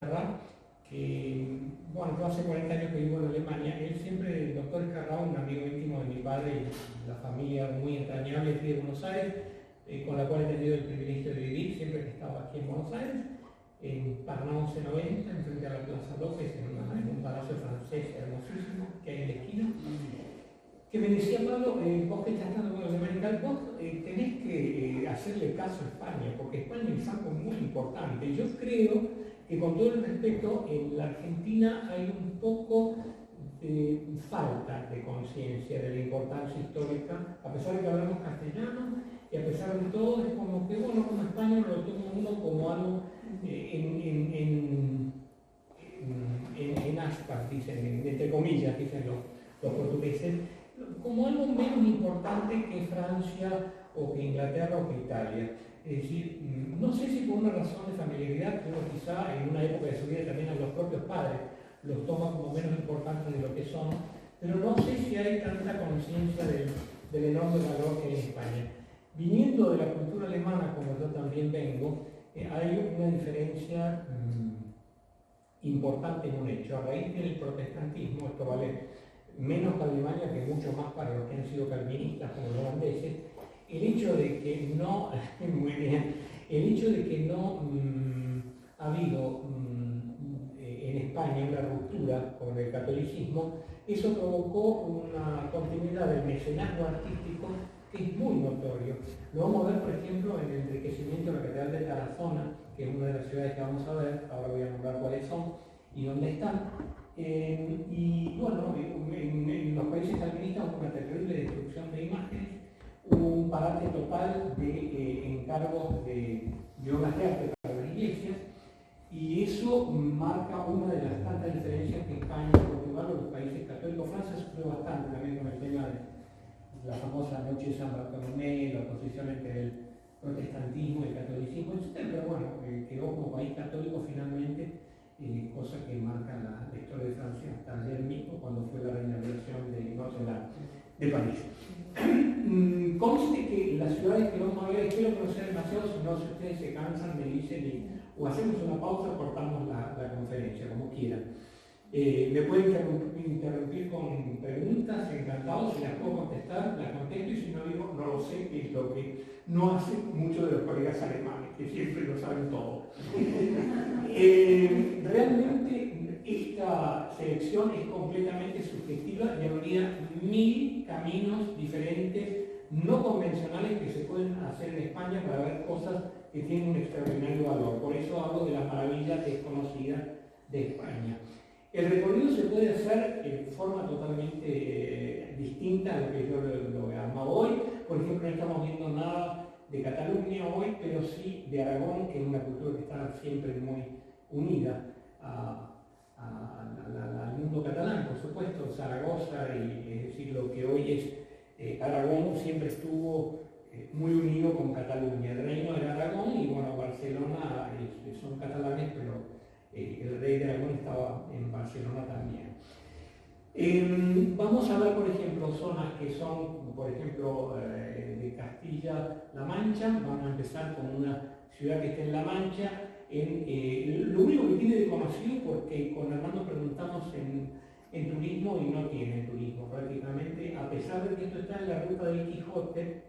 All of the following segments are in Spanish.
que, bueno, yo hace 40 años que vivo en Alemania. Él siempre, el doctor Escarrao, un amigo íntimo de mi padre y la familia muy entrañable aquí de Buenos Aires, con la cual he tenido el privilegio de vivir siempre que estaba aquí en Buenos Aires, en Paraná 1190, enfrente a la Plaza López, en un palacio francés hermosísimo que hay en la esquina. Que me decía Pablo, vos que estás dando con los Alemania, vos tenés que hacerle caso a España, porque España es algo muy importante. Yo creo que, con todo el respeto, en la Argentina hay un poco de falta de conciencia de la importancia histórica, a pesar de que hablamos castellano, y a pesar de todo es como que, bueno, como España lo toma uno como algo en aspas, dicen, entre comillas, dicen los portugueses, como algo menos importante que Francia o que Inglaterra o que Italia. Es decir, no sé si por una razón de familiaridad, que uno quizá en una época de su vida también a los propios padres los toma como menos importantes de lo que son, pero no sé si hay tanta conciencia del enorme valor que hay en España. Viniendo de la cultura alemana, como yo también vengo, hay una diferencia importante en un hecho. A raíz del protestantismo, esto vale menos para Alemania que mucho más para los que han sido calvinistas como los holandeses, el hecho de que no ha habido en España una ruptura con el catolicismo, eso provocó una continuidad del mecenazgo artístico que es muy notorio. Lo vamos a ver, por ejemplo, en el enriquecimiento de la Catedral de Tarazona, que es una de las ciudades que vamos a ver, ahora voy a nombrar cuáles son y dónde están. Y bueno, en los países calvinistas hubo una terrible destrucción de imágenes, hubo un parate total de encargos de obras de arte para las iglesias, y eso marca una de las tantas diferencias que España, Portugal o los países católicos. Francia sufrió bastante también con el tema de la famosa noche de San Bartolomé, la oposición entre el protestantismo, el catolicismo, etc. Pero bueno, quedó como país católico finalmente. Cosa que marca la historia de Francia hasta ayer mismo, cuando fue la reinauguración de Notre Dame de París. Conste que las ciudades que vamos a ver, quiero conocer demasiado, si no, si ustedes se cansan, me dicen, o hacemos una pausa o cortamos la conferencia, como quieran. Me pueden interrumpir con preguntas, encantados, si las puedo contestar, las contesto, y si no digo, no lo sé, que es lo que no hacen muchos de los colegas alemanes, que siempre lo saben todo. Realmente esta selección es completamente subjetiva y habría 1000 caminos diferentes, no convencionales, que se pueden hacer en España para ver cosas que tienen un extraordinario valor. Por eso hablo de las maravillas desconocidas de España. El recorrido se puede hacer de forma totalmente distinta a lo que yo lo he armado hoy. Por ejemplo, no estamos viendo nada de Cataluña hoy, pero sí de Aragón, que es una cultura que está siempre muy unida al mundo catalán, por supuesto. Zaragoza, y es decir, lo que hoy es Aragón, siempre estuvo muy unido con Cataluña. El reino era Aragón, y bueno, Barcelona son catalanes, pero el rey de Aragón estaba en Barcelona también. Vamos a ver, por ejemplo, zonas que son, por ejemplo, de Castilla-La Mancha. Vamos a empezar con una ciudad que está en La Mancha. Lo único que tiene de conocido, porque con Armando preguntamos en turismo y no tiene turismo prácticamente, a pesar de que esto está en la ruta del Quijote,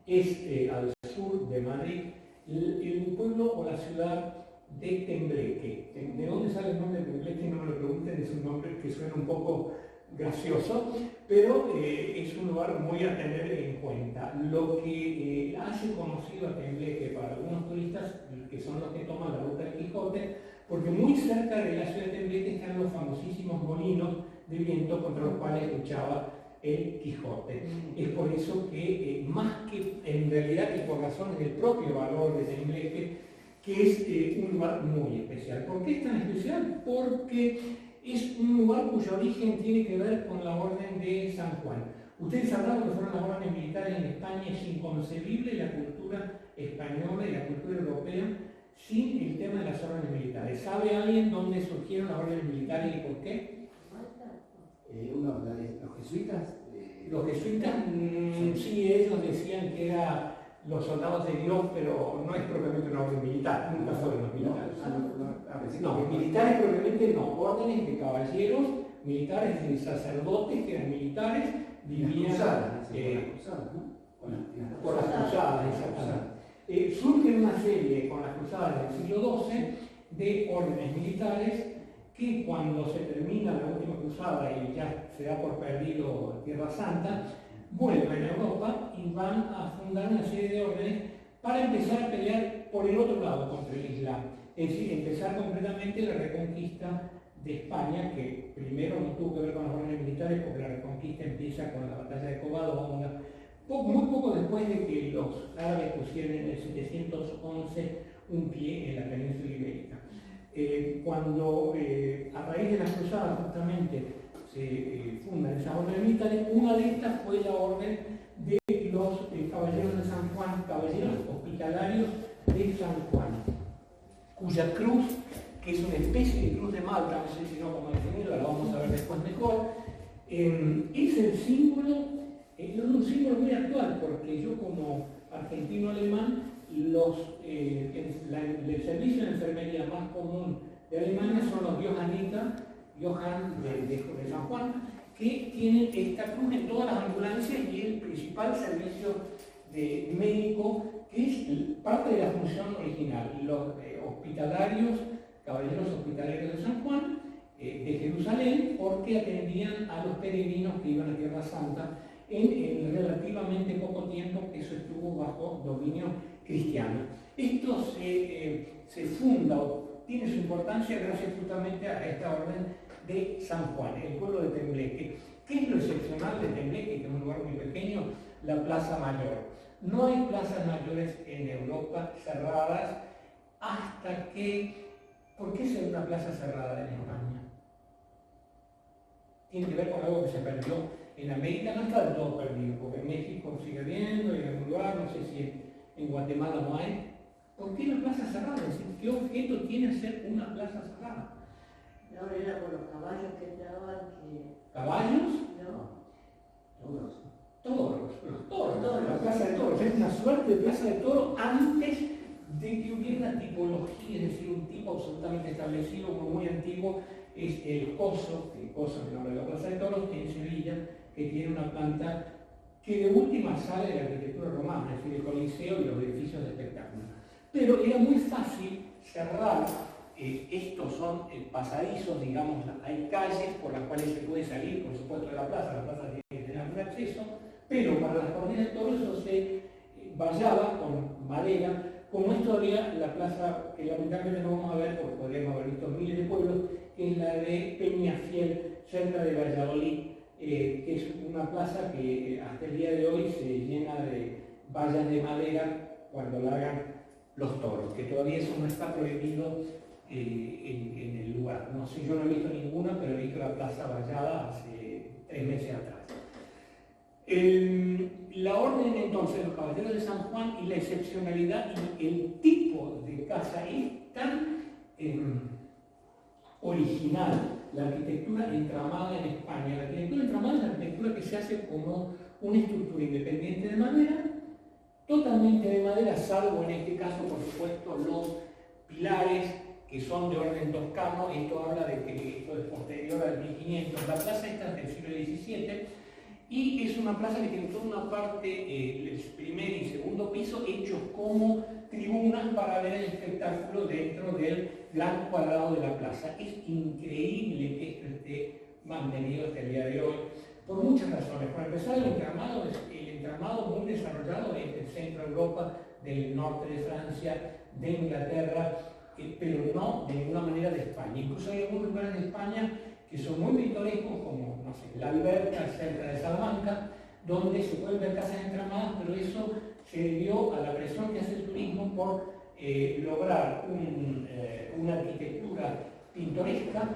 es al sur de Madrid, el pueblo o la ciudad de Tembleque. ¿De dónde sale el nombre de Tembleque? No me lo pregunten, es un nombre que suena un poco gracioso, pero es un lugar muy a tener en cuenta. Lo que hace conocido a Tembleque para algunos turistas, que son los que toman la ruta del Quijote, porque muy cerca de la ciudad de Tembleque están los famosísimos molinos de viento contra los cuales luchaba el Quijote. Es por eso que, más que en realidad que por razones del propio valor de Tembleque, que es un lugar muy especial. ¿Por qué es tan especial? Porque es un lugar cuyo origen tiene que ver con la Orden de San Juan. Ustedes sabrán que fueron las órdenes militares en España. Es inconcebible la cultura española y la cultura europea sin el tema de las órdenes militares. ¿Sabe alguien dónde surgieron las órdenes militares y por qué? Los jesuitas. Los jesuitas, sí, ellos decían que era los soldados de Dios, pero no es propiamente una orden militar, nunca fueron los militares. No, militares propiamente no, órdenes de caballeros, militares de sacerdotes que eran militares, vivían por las cruzadas, exactamente. Surge una serie con las cruzadas del siglo XII de órdenes militares que cuando se termina la última cruzada y ya se da por perdido Tierra Santa, vuelven a Europa y van a fundar una serie de órdenes para empezar a pelear por el otro lado contra el Islam. Es decir, empezar completamente la reconquista de España, que primero no tuvo que ver con las órdenes militares porque la reconquista empieza con la batalla de Covadonga, muy poco después de que los árabes pusieran en el 711 un pie en la península ibérica. Cuando a raíz de las cruzadas justamente se fundan esas órdenes militares, una de estas fue la orden de los caballeros de San Juan, caballeros hospitalarios de San Juan, cuya cruz, que es una especie de cruz de Malta, no sé si no cómo definirla, la vamos a ver después mejor, es el símbolo, es un símbolo muy actual, porque yo como argentino-alemán, el servicio de enfermería más común de Alemania son los Johann de San Juan, que tienen esta cruz en todas las ambulancias y el principal servicio de médico, que es parte de la función original. Los caballeros hospitalarios de San Juan, de Jerusalén, porque atendían a los peregrinos que iban a Tierra Santa en relativamente poco tiempo que eso estuvo bajo dominio cristiano. Esto se funda o tiene su importancia gracias justamente a esta orden de San Juan, el pueblo de Tembleque. ¿Qué es lo excepcional de Tembleque, que es un lugar muy pequeño? La Plaza Mayor. No hay plazas mayores en Europa cerradas hasta que... ¿Por qué ser una plaza cerrada en España? Tiene que ver con algo que se perdió en América, no está del todo perdido, porque en México sigue habiendo, y en algún lugar, no sé si en Guatemala no hay. ¿Por qué una plaza cerrada? Es decir, ¿qué objeto tiene ser una plaza cerrada? No, era por los caballos que estaban que... ¿Caballos? No. Toros, los toros, la plaza de toros. Es una suerte de plaza de toros antes de que hubiera una tipología, es decir, un tipo absolutamente establecido, muy antiguo, es el Coso, el nombre de la plaza de toros, en Sevilla, que tiene una planta que de última sale de la arquitectura romana, es decir, el Coliseo y los edificios de espectáculo. Pero era muy fácil cerrar, estos son pasadizos, digamos, hay calles por las cuales se puede salir, por supuesto, de la plaza tiene que tener un acceso, pero para las corridas de toros eso se vallaba con madera, como es todavía la plaza que lamentablemente no vamos a ver, porque podríamos haber visto miles de pueblos, que es la de Peñafiel, cerca de Valladolid, que es una plaza que hasta el día de hoy se llena de vallas de madera cuando largan los toros, que todavía eso no está prohibido en el lugar. No sé, yo no he visto ninguna, pero he visto la plaza vallada hace 3 meses atrás. La orden entonces de los caballeros de San Juan y la excepcionalidad y el tipo de casa es tan original, la arquitectura entramada en España. La arquitectura entramada es la arquitectura que se hace como una estructura independiente de madera, totalmente de madera, salvo en este caso, por supuesto, los pilares que son de orden toscano. Esto habla de que esto es posterior al 1500. La plaza esta es del siglo XVII y es una plaza que tiene toda una parte, el primer y segundo piso, hechos como tribunas para ver el espectáculo dentro del gran cuadrado de la plaza. Es increíble que esto esté mantenido hasta el día de hoy, por muchas razones. Para empezar, el entramado muy desarrollado es del centro de Europa, del norte de Francia, de Inglaterra, pero no de ninguna manera de España. Incluso hay algunos lugares de España que son muy pintorescos, como, no sé, la Alberca, cerca de Salamanca, donde se pueden ver casas entramadas, pero eso se debió a la presión que hace el turismo por lograr una arquitectura pintoresca,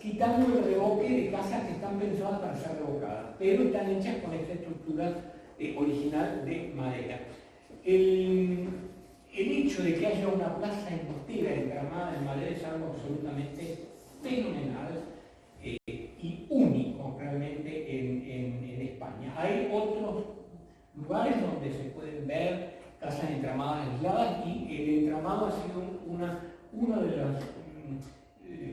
quitando el revoque de casas que están pensadas para ser revocadas, pero están hechas con esta estructura original de madera. El hecho de que haya una plaza entera entramada en madera es algo absolutamente fenomenal y único realmente en España. Hay otros lugares donde se pueden ver casas entramadas aisladas, y el entramado ha sido una de las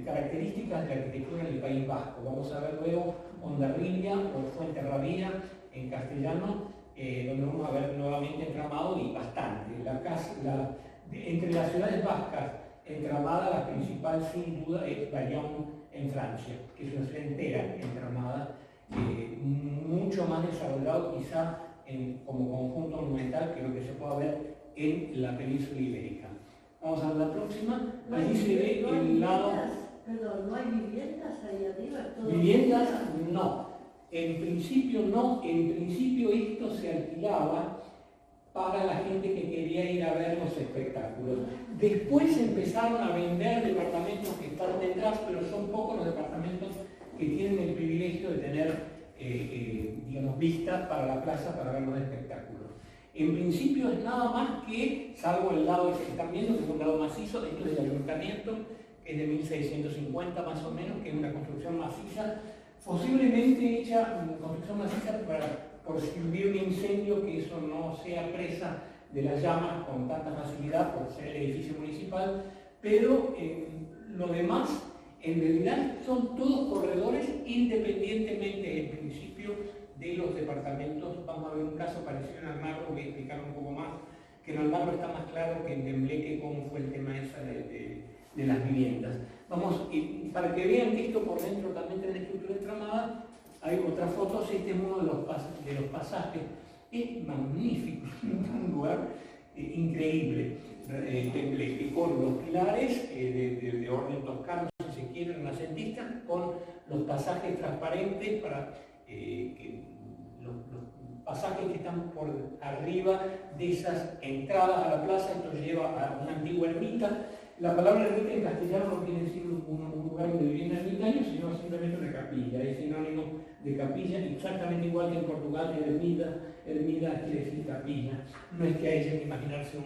características de la arquitectura del País Vasco. Vamos a ver luego Hondarribia o Fuenterrabía en castellano, donde vamos a ver nuevamente entramado y bastante. Entre las ciudades vascas entramada, la principal sin duda es Bayonne en Francia, que es una ciudad entera entramada, mucho más desarrollado quizá como conjunto monumental que lo que se pueda ver en la península ibérica. Vamos a ver la próxima. Allí se ve el lado... Perdón, ¿no hay viviendas ahí arriba? Viviendas no. En principio no. En principio esto se alquilaba para la gente que quería ir a ver los espectáculos. Después empezaron a vender departamentos que están detrás, pero son pocos los departamentos que tienen el privilegio de tener digamos, vista para la plaza para ver los espectáculos. En principio es nada más que, salvo el lado que están viendo, que es un lado macizo, esto es el ayuntamiento, que es de 1650 más o menos, que es una construcción maciza, posiblemente hecha construcción maciza por si hubiera un incendio, que eso no sea presa de las llamas con tanta facilidad por ser el edificio municipal, pero lo demás en realidad son todos corredores independientemente del principio de los departamentos. Vamos a ver un caso parecido en Almagro, voy a explicar un poco más, que en Almagro está más claro que en Tembleque cómo fue el tema esa de las viviendas. Vamos, para que vean que esto por dentro también tiene estructura entramada, hay otras fotos. Este es uno de los pasajes. Es magnífico, un lugar increíble, Tembleque, con los pilares de orden toscano, si se quiere, renacentista, con los pasajes transparentes para los pasajes que están por arriba de esas entradas a la plaza. Esto lleva a una antigua ermita. La palabra ermita en castellano no quiere decir un lugar donde vivían ermitaños, sino simplemente una capilla. Es sinónimo de capilla, exactamente igual que en Portugal, ermida quiere decir capilla. No es que haya que imaginarse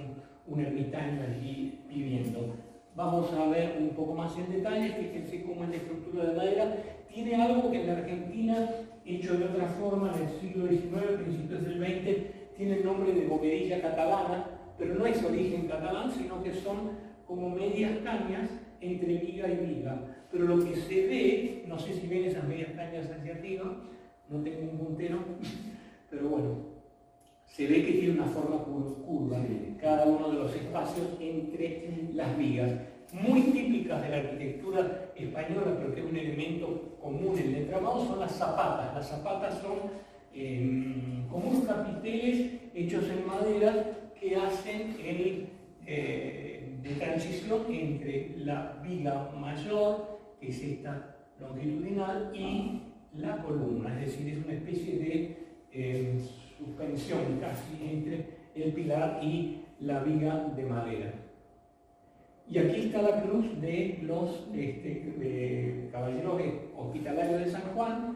un ermitaño allí viviendo. Vamos a ver un poco más en detalle. Fíjense cómo es la estructura de madera. Tiene algo que en la Argentina, hecho de otra forma en el siglo XIX, principios del XX, tiene el nombre de bovedilla catalana, pero no es origen catalán, sino que son como medias cañas entre viga y viga. Pero lo que se ve, no sé si ven esas medias cañas hacia arriba, no tengo un puntero, pero bueno, se ve que tiene una forma curva cada uno de los espacios entre las vigas, muy típicas de la arquitectura española, pero que es un elemento común en el entramado, son las zapatas. Las zapatas son como unos capiteles hechos en madera que hacen de transición entre la viga mayor, que es esta longitudinal, y la columna, es decir, es una especie de suspensión casi entre el pilar y la viga de madera. Y aquí está la cruz de los caballeros hospitalarios de San Juan,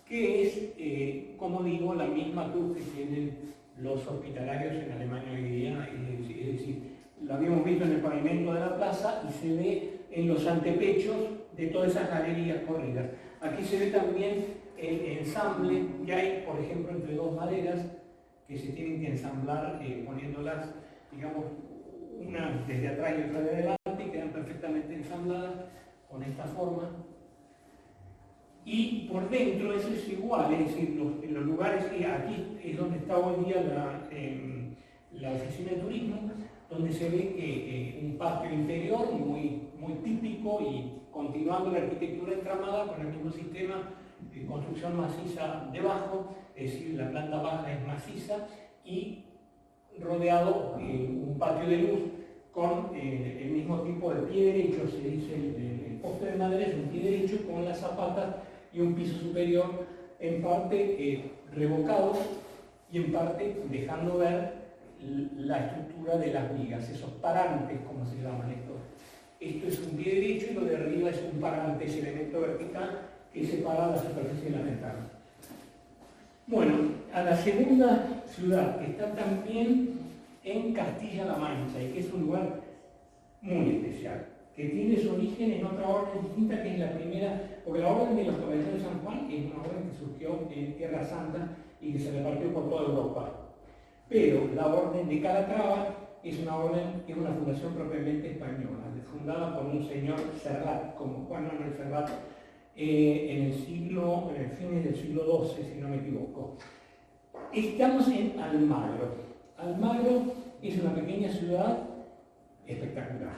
que es, como digo, la misma cruz que tienen los hospitalarios en Alemania hoy día. Es decir, la habíamos visto en el pavimento de la plaza y se ve en los antepechos de todas esas galerías corridas. Aquí se ve también el ensamble que hay, por ejemplo, entre dos maderas que se tienen que ensamblar poniéndolas, digamos, una desde atrás y otra de adelante, y quedan perfectamente ensambladas con esta forma. Y por dentro eso es igual, es decir, en los lugares, aquí es donde está hoy día la oficina de turismo, donde se ve que un patio interior muy típico, y continuando la arquitectura entramada con el mismo sistema de construcción maciza debajo, es decir, la planta baja es maciza y rodeado un patio de luz con el mismo tipo de pie derecho. Se dice el poste de madera es un pie derecho con las zapatas y un piso superior, en parte revocados y en parte dejando ver la estructura de las vigas, esos parantes, como se llaman estos. Esto es un pie derecho y lo de arriba es un parante, ese elemento vertical que separa la superficie de la ventana. Bueno, a la segunda ciudad, que está también en Castilla-La Mancha y que es un lugar muy especial, que tiene su origen en otra orden distinta, que es la primera, porque la orden de los caballeros de San Juan es una orden que surgió en Tierra Santa y que se repartió por toda Europa. Pero la Orden de Calatrava es una orden, es una fundación propiamente española, fundada por un señor Serrat, como Juan Manuel Serrat, en fines del siglo XII, si no me equivoco. Estamos en Almagro. Almagro es una pequeña ciudad espectacular,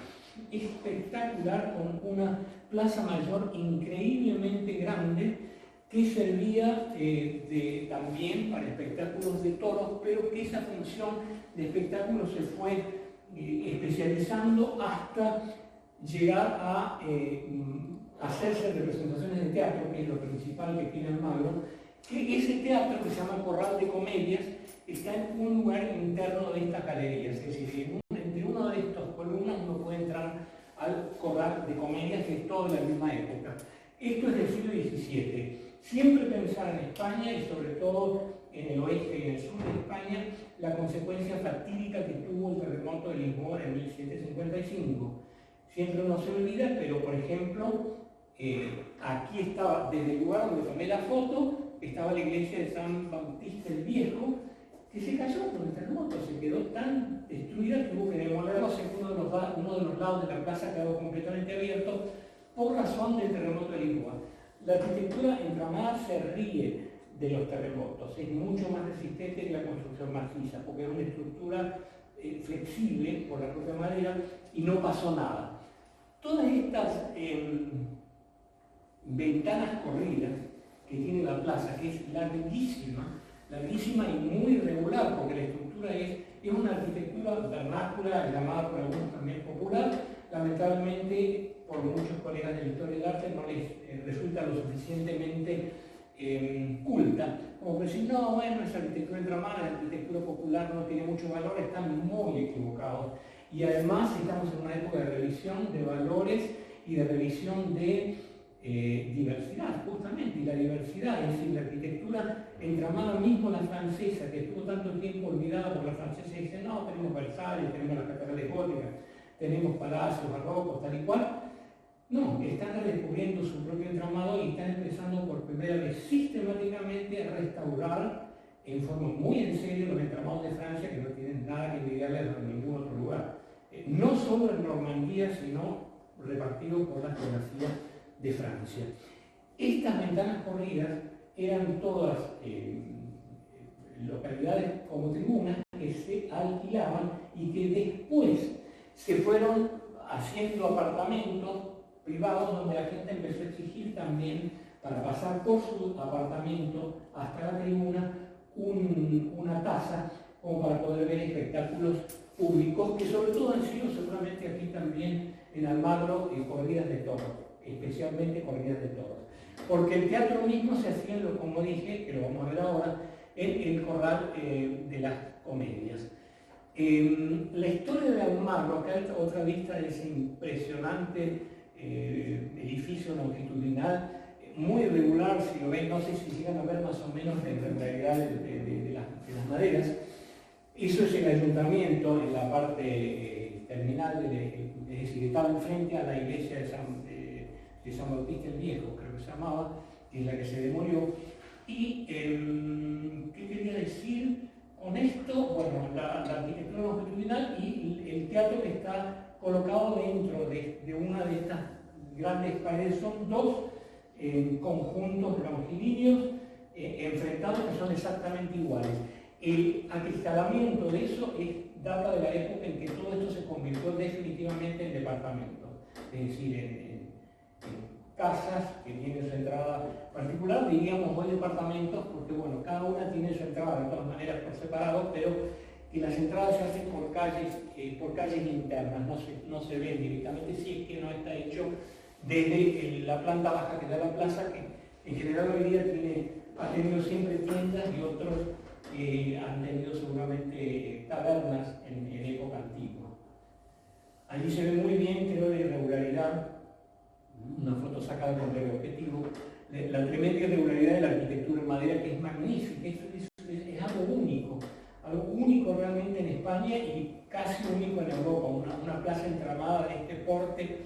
con una plaza mayor increíblemente grande que servía también para espectáculos de toros, pero que esa función de espectáculos se fue especializando hasta llegar a hacerse representaciones de teatro, que es lo principal que tiene Almagro, que ese teatro, que se llama Corral de Comedias, está en un lugar interno de estas galerías, es decir, entre uno de estos columnas uno puede entrar al Corral de Comedias, que es todo de la misma época. Esto es del siglo XVII. Siempre pensar en España y sobre todo en el oeste y en el sur de España, la consecuencia fatídica que tuvo el terremoto de Lisboa en 1755. Siempre uno se olvida, pero por ejemplo, aquí estaba, desde el lugar donde tomé la foto, estaba la iglesia de San Bautista el Viejo, que se cayó con el terremoto, se quedó tan destruida que hubo que demolerlo, uno de los lados de la plaza quedó completamente abierto por razón del terremoto de Lisboa. La arquitectura entramada se ríe de los terremotos, es mucho más resistente que la construcción maciza, porque es una estructura flexible por la propia madera y no pasó nada. Todas estas ventanas corridas que tiene la plaza, que es larguísima y muy irregular, porque la estructura es una arquitectura vernácula, llamada por algunos también popular. Lamentablemente, por muchos colegas de la historia del arte no les resulta lo suficientemente culta, como que decir, no, bueno, esa arquitectura entramada, la arquitectura popular no tiene mucho valor, están muy equivocados. Y además estamos en una época de revisión de valores y de revisión de diversidad, justamente, y la diversidad, es decir, la arquitectura entramada, mismo la francesa, que estuvo tanto tiempo olvidada por la francesa, dice, no, tenemos Versalles, tenemos las catedrales góticas, tenemos palacios barrocos, tal y cual. No, están redescubriendo su propio entramado y están empezando por primera vez sistemáticamente a restaurar en forma muy en serio los entramados de Francia, que no tienen nada que envidiarle a ningún otro lugar. No solo en Normandía, sino repartido por la geografía de Francia. Estas ventanas corridas eran todas localidades como tribunas que se alquilaban y que después se fueron haciendo apartamentos privados donde la gente empezó a exigir también, para pasar por su apartamento hasta la tribuna, una tasa como para poder ver espectáculos públicos, que sobre todo han sido seguramente aquí también en Almagro corridas de toros, especialmente corridas de toros. Porque el teatro mismo se hacía, como dije, que lo vamos a ver ahora, en el Corral de las Comedias. La historia de Almagro, acá hay otra vista de ese impresionante edificio longitudinal, muy irregular, si lo ven, no sé si llegan a ver más o menos la irregularidad de las maderas. Eso es el ayuntamiento en la parte terminal, es decir, estaba enfrente a la iglesia de San Bautista el Viejo, creo que se llamaba, que es la que se demolió. Y, ¿qué quería decir con esto? Bueno, la arquitectura longitudinal y el teatro que está colocado dentro de una de estas grandes paredes. Son dos conjuntos longilíneos enfrentados que son exactamente iguales. El acristalamiento de eso data de la época en que todo esto se convirtió definitivamente en departamentos, es decir, en casas que tienen su entrada particular, diríamos hoy departamentos, porque bueno, cada una tiene su entrada de todas maneras por separado, pero que las entradas se hacen por calles internas, no se ven directamente, si es que no está hecho desde la planta baja que da la plaza, que en general hoy día ha tenido siempre tiendas, y otros han tenido seguramente tabernas en época antigua. Allí se ve muy bien, creo, la irregularidad, una foto sacada con teleobjetivo, la tremenda irregularidad de la arquitectura en madera, que es magnífica, es algo único realmente en España y casi único en Europa, una plaza entramada de este porte,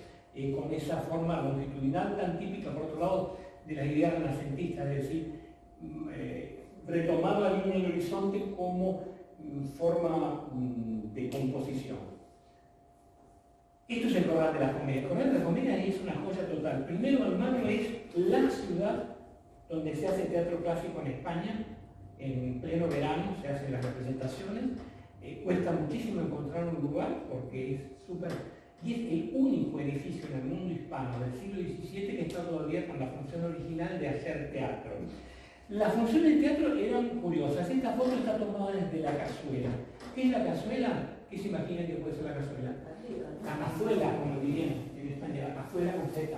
con esa forma longitudinal tan típica, por otro lado, de las ideas renacentistas, es decir, retomar la línea del horizonte como forma de composición. Esto es el Corral de las Comedias. El Corral de las Comedias es una joya total. Primero, Almagro es la ciudad donde se hace teatro clásico en España. En pleno verano se hacen las representaciones. Cuesta muchísimo encontrar un lugar porque es súper... Y es el único edificio en el mundo hispano del siglo XVII que está todavía con la función original de hacer teatro. Las funciones de teatro eran curiosas. Esta foto está tomada desde la cazuela. ¿Qué es la cazuela? ¿Qué se imagina que puede ser la cazuela? La cazuela, como dirían en España, la cazuela con Z.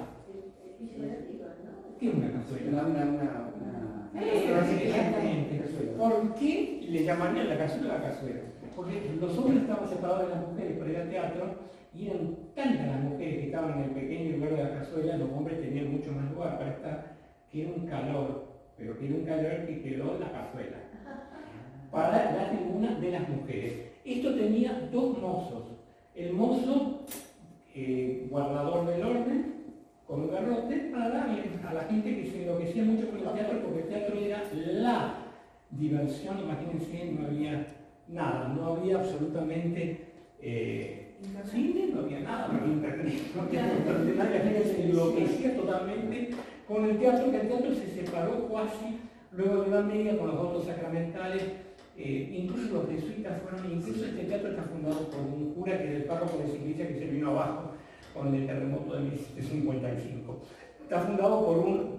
¿Qué es una cazuela? Exactamente. ¿Por qué le llamarían la cazuela? Porque los hombres estaban separados de las mujeres para ir al teatro y eran tantas las mujeres que estaban en el pequeño lugar de la cazuela, los hombres tenían mucho más lugar para estar, que era un calor, pero que era un calor que quedó en la cazuela, para la tribuna de las mujeres. Esto tenía dos mozos. El mozo guardador del orden, con un garrote, para darle a la gente que se enloquecía mucho con el teatro, porque el teatro era la diversión. Imagínense, no había nada, no había absolutamente cine, no había nada, no había internet, no había absolutamente nada. La gente se enloquecía totalmente con el teatro, que el teatro se separó casi luego de la Edad Media con los votos sacramentales. Incluso los jesuitas fueron, incluso este teatro está fundado por un cura que es el párroco de esa iglesia que se vino abajo con el terremoto de 1755. Está fundado por un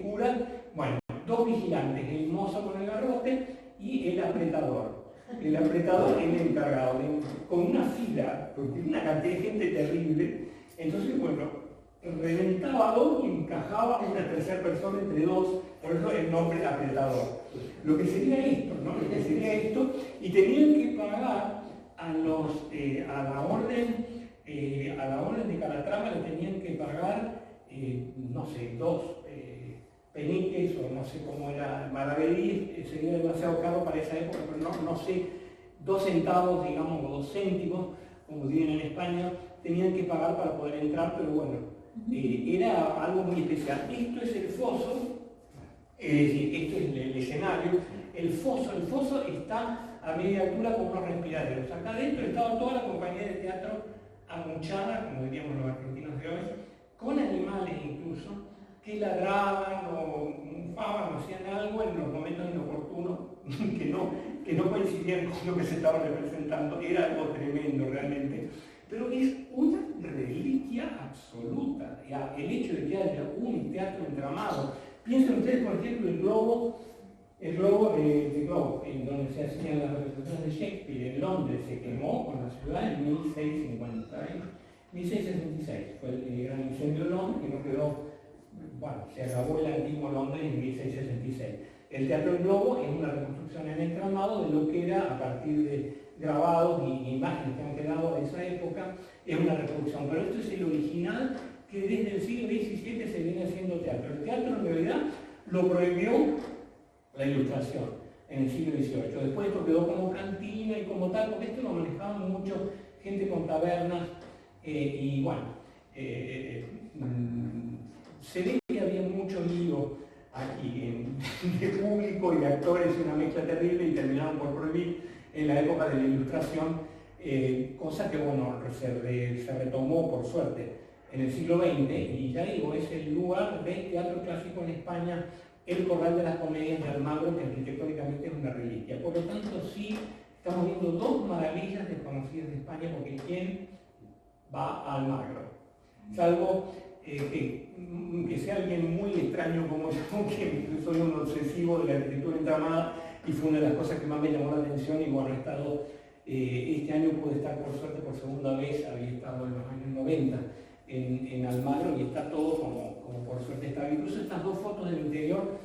cura, bueno, dos vigilantes, el mozo con el garrote y el apretador. El apretador es el encargado, con una fila, porque una cantidad de gente terrible. Entonces, bueno, reventaba dos y encajaba una tercera persona entre dos, por eso el nombre del apretador. Lo que sería esto, ¿no? Lo que sería esto, y tenían que pagar a la orden de Calatrava, le tenían que pagar, no sé, 2 peniques, o no sé cómo era, maravedí, sería demasiado caro para esa época, pero no sé, 2 centavos, digamos, o 2 céntimos, como dicen en España, tenían que pagar para poder entrar, pero bueno, era algo muy especial. Esto es el foso, esto es el escenario. El foso está a media altura con unos respiraderos. Acá adentro estaba toda la compañía de teatro amuchada, como diríamos los argentinos de hoy, con animales incluso, que ladraban o mufaban o hacían algo en los momentos inoportunos que no coincidían con lo que se estaba representando. Era algo tremendo realmente. Pero es una reliquia absoluta. El hecho de que haya un teatro entramado. Piensen ustedes, por ejemplo, el globo de Globe, en donde se hacían las representaciones de Shakespeare en Londres, se quemó con la ciudad en 1666. Fue el gran incendio de Londres, que no quedó, bueno, se acabó el antiguo Londres en 1666. El Teatro del Globo es una reconstrucción en entramado de lo que era, a partir de grabados y imágenes que han quedado de esa época, es una reproducción. Pero esto es el original que desde el siglo XVII se viene haciendo teatro. El teatro en realidad lo prohibió la Ilustración en el siglo XVIII. Después esto quedó como cantina y como tal, porque esto lo manejaban mucho gente con tabernas y bueno, se ve que había mucho lío aquí de público y de actores, una mezcla terrible, y terminaron por prohibir en la época de la Ilustración, cosa que bueno, se retomó por suerte en el siglo XX, y ya digo, es el lugar de teatro clásico en España, el Corral de las Comedias de Almagro, que arquitectónicamente es una reliquia. Por lo tanto, sí, estamos viendo dos maravillas desconocidas de España, porque ¿quién va a Almagro? Salvo que sea alguien muy extraño como yo, que soy un obsesivo de la arquitectura entramada, y fue una de las cosas que más me llamó la atención. Y bueno, he estado, este año pude estar por suerte por segunda vez, había estado en los años 90 en Almagro, y está todo como por suerte estaba. Incluso estas dos fotos del interior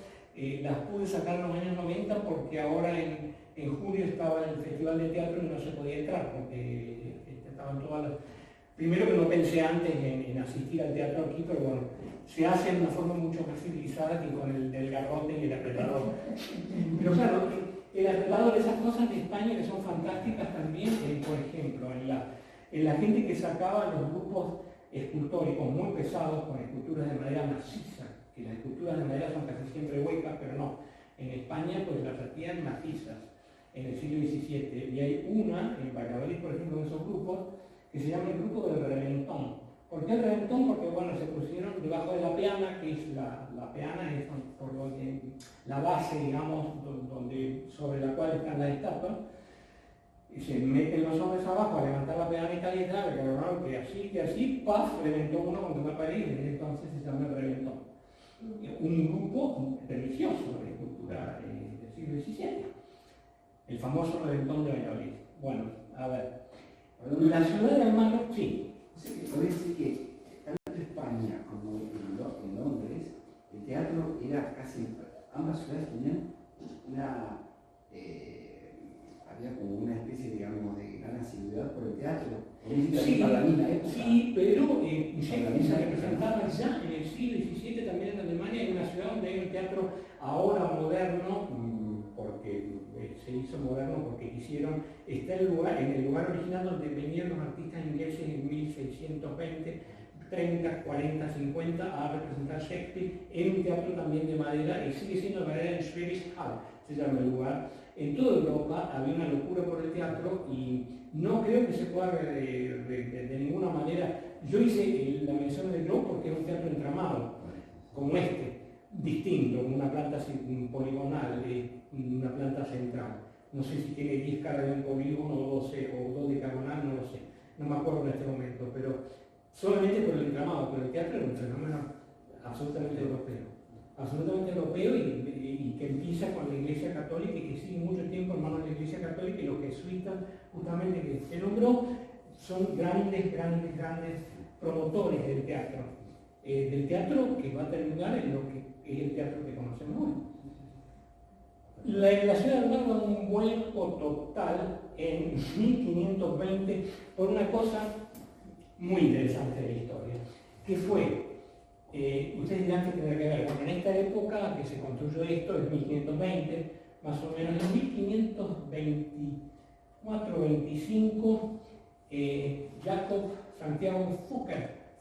las pude sacar en los años 90 porque ahora en julio estaba en el Festival de Teatro y no se podía entrar porque estaban todas las... Primero que no pensé antes en asistir al teatro aquí, pero bueno, se hace de una forma mucho más civilizada que con el garrote y el apretador. Pero claro, el apretador, esas cosas de España que son fantásticas también, por ejemplo, en la gente que sacaba los grupos escultóricos muy pesados con esculturas de madera maciza, que las esculturas de madera son casi siempre huecas, pero no. En España pues las hacían macizas. en el siglo XVII, y hay una en Valladolid, por ejemplo, de esos grupos, que se llama el grupo del Reventón. ¿Por qué el Reventón? Porque bueno, se pusieron debajo de la peana, que es la peana es por donde, la base, digamos, sobre la cual están las estatuas, y se meten los hombres abajo a levantar la peana y tal, claro, que así, ¡paf!, reventó uno contra una pared, y desde entonces se llama el Reventón. Un grupo religioso de cultura del siglo XVII, el famoso Reventón de Valladolid. Bueno, a ver, la ciudad de Almagro, sí. Puede decir que tanto en España como en Londres, el teatro era casi, ambas ciudades tenían había como una especie, digamos, de gran asiduidad por el teatro. Sí, para la misma época. Sí, pero se representaba ya en el siglo XVII también en Alemania, en una ciudad donde hay un teatro ahora moderno, porque se hizo moderno porque quisieron, está en el lugar original donde venían los artistas ingleses en 1620, 30, 40, 50 a representar Shakespeare en un teatro también de madera, y sigue siendo de madera en Schwäbisch Hall, se llama el lugar. En toda Europa había una locura por el teatro y no creo que se pueda de ninguna manera. Yo hice la mención del Globe porque era un teatro entramado, como este, distinto, con una planta poligonal, una planta central. No sé si tiene 10 caras de un polígono o 12 o 2 decagonal, no lo sé. No me acuerdo en este momento, pero solamente por el entramado, pero el teatro era un fenómeno absolutamente europeo. Absolutamente europeo y que empieza con la Iglesia Católica y que sigue mucho tiempo en manos de la Iglesia Católica, y los jesuitas, justamente que se nombró, son grandes promotores del teatro que va a terminar en lo que es el teatro que conocemos hoy. La ciudad de Almagro da un vuelco total en 1520 por una cosa muy interesante de la historia, que fue, ustedes dirán que tendrá que ver, bueno, en esta época que se construyó esto, es 1520, más o menos en 1524-25, Jacob Santiago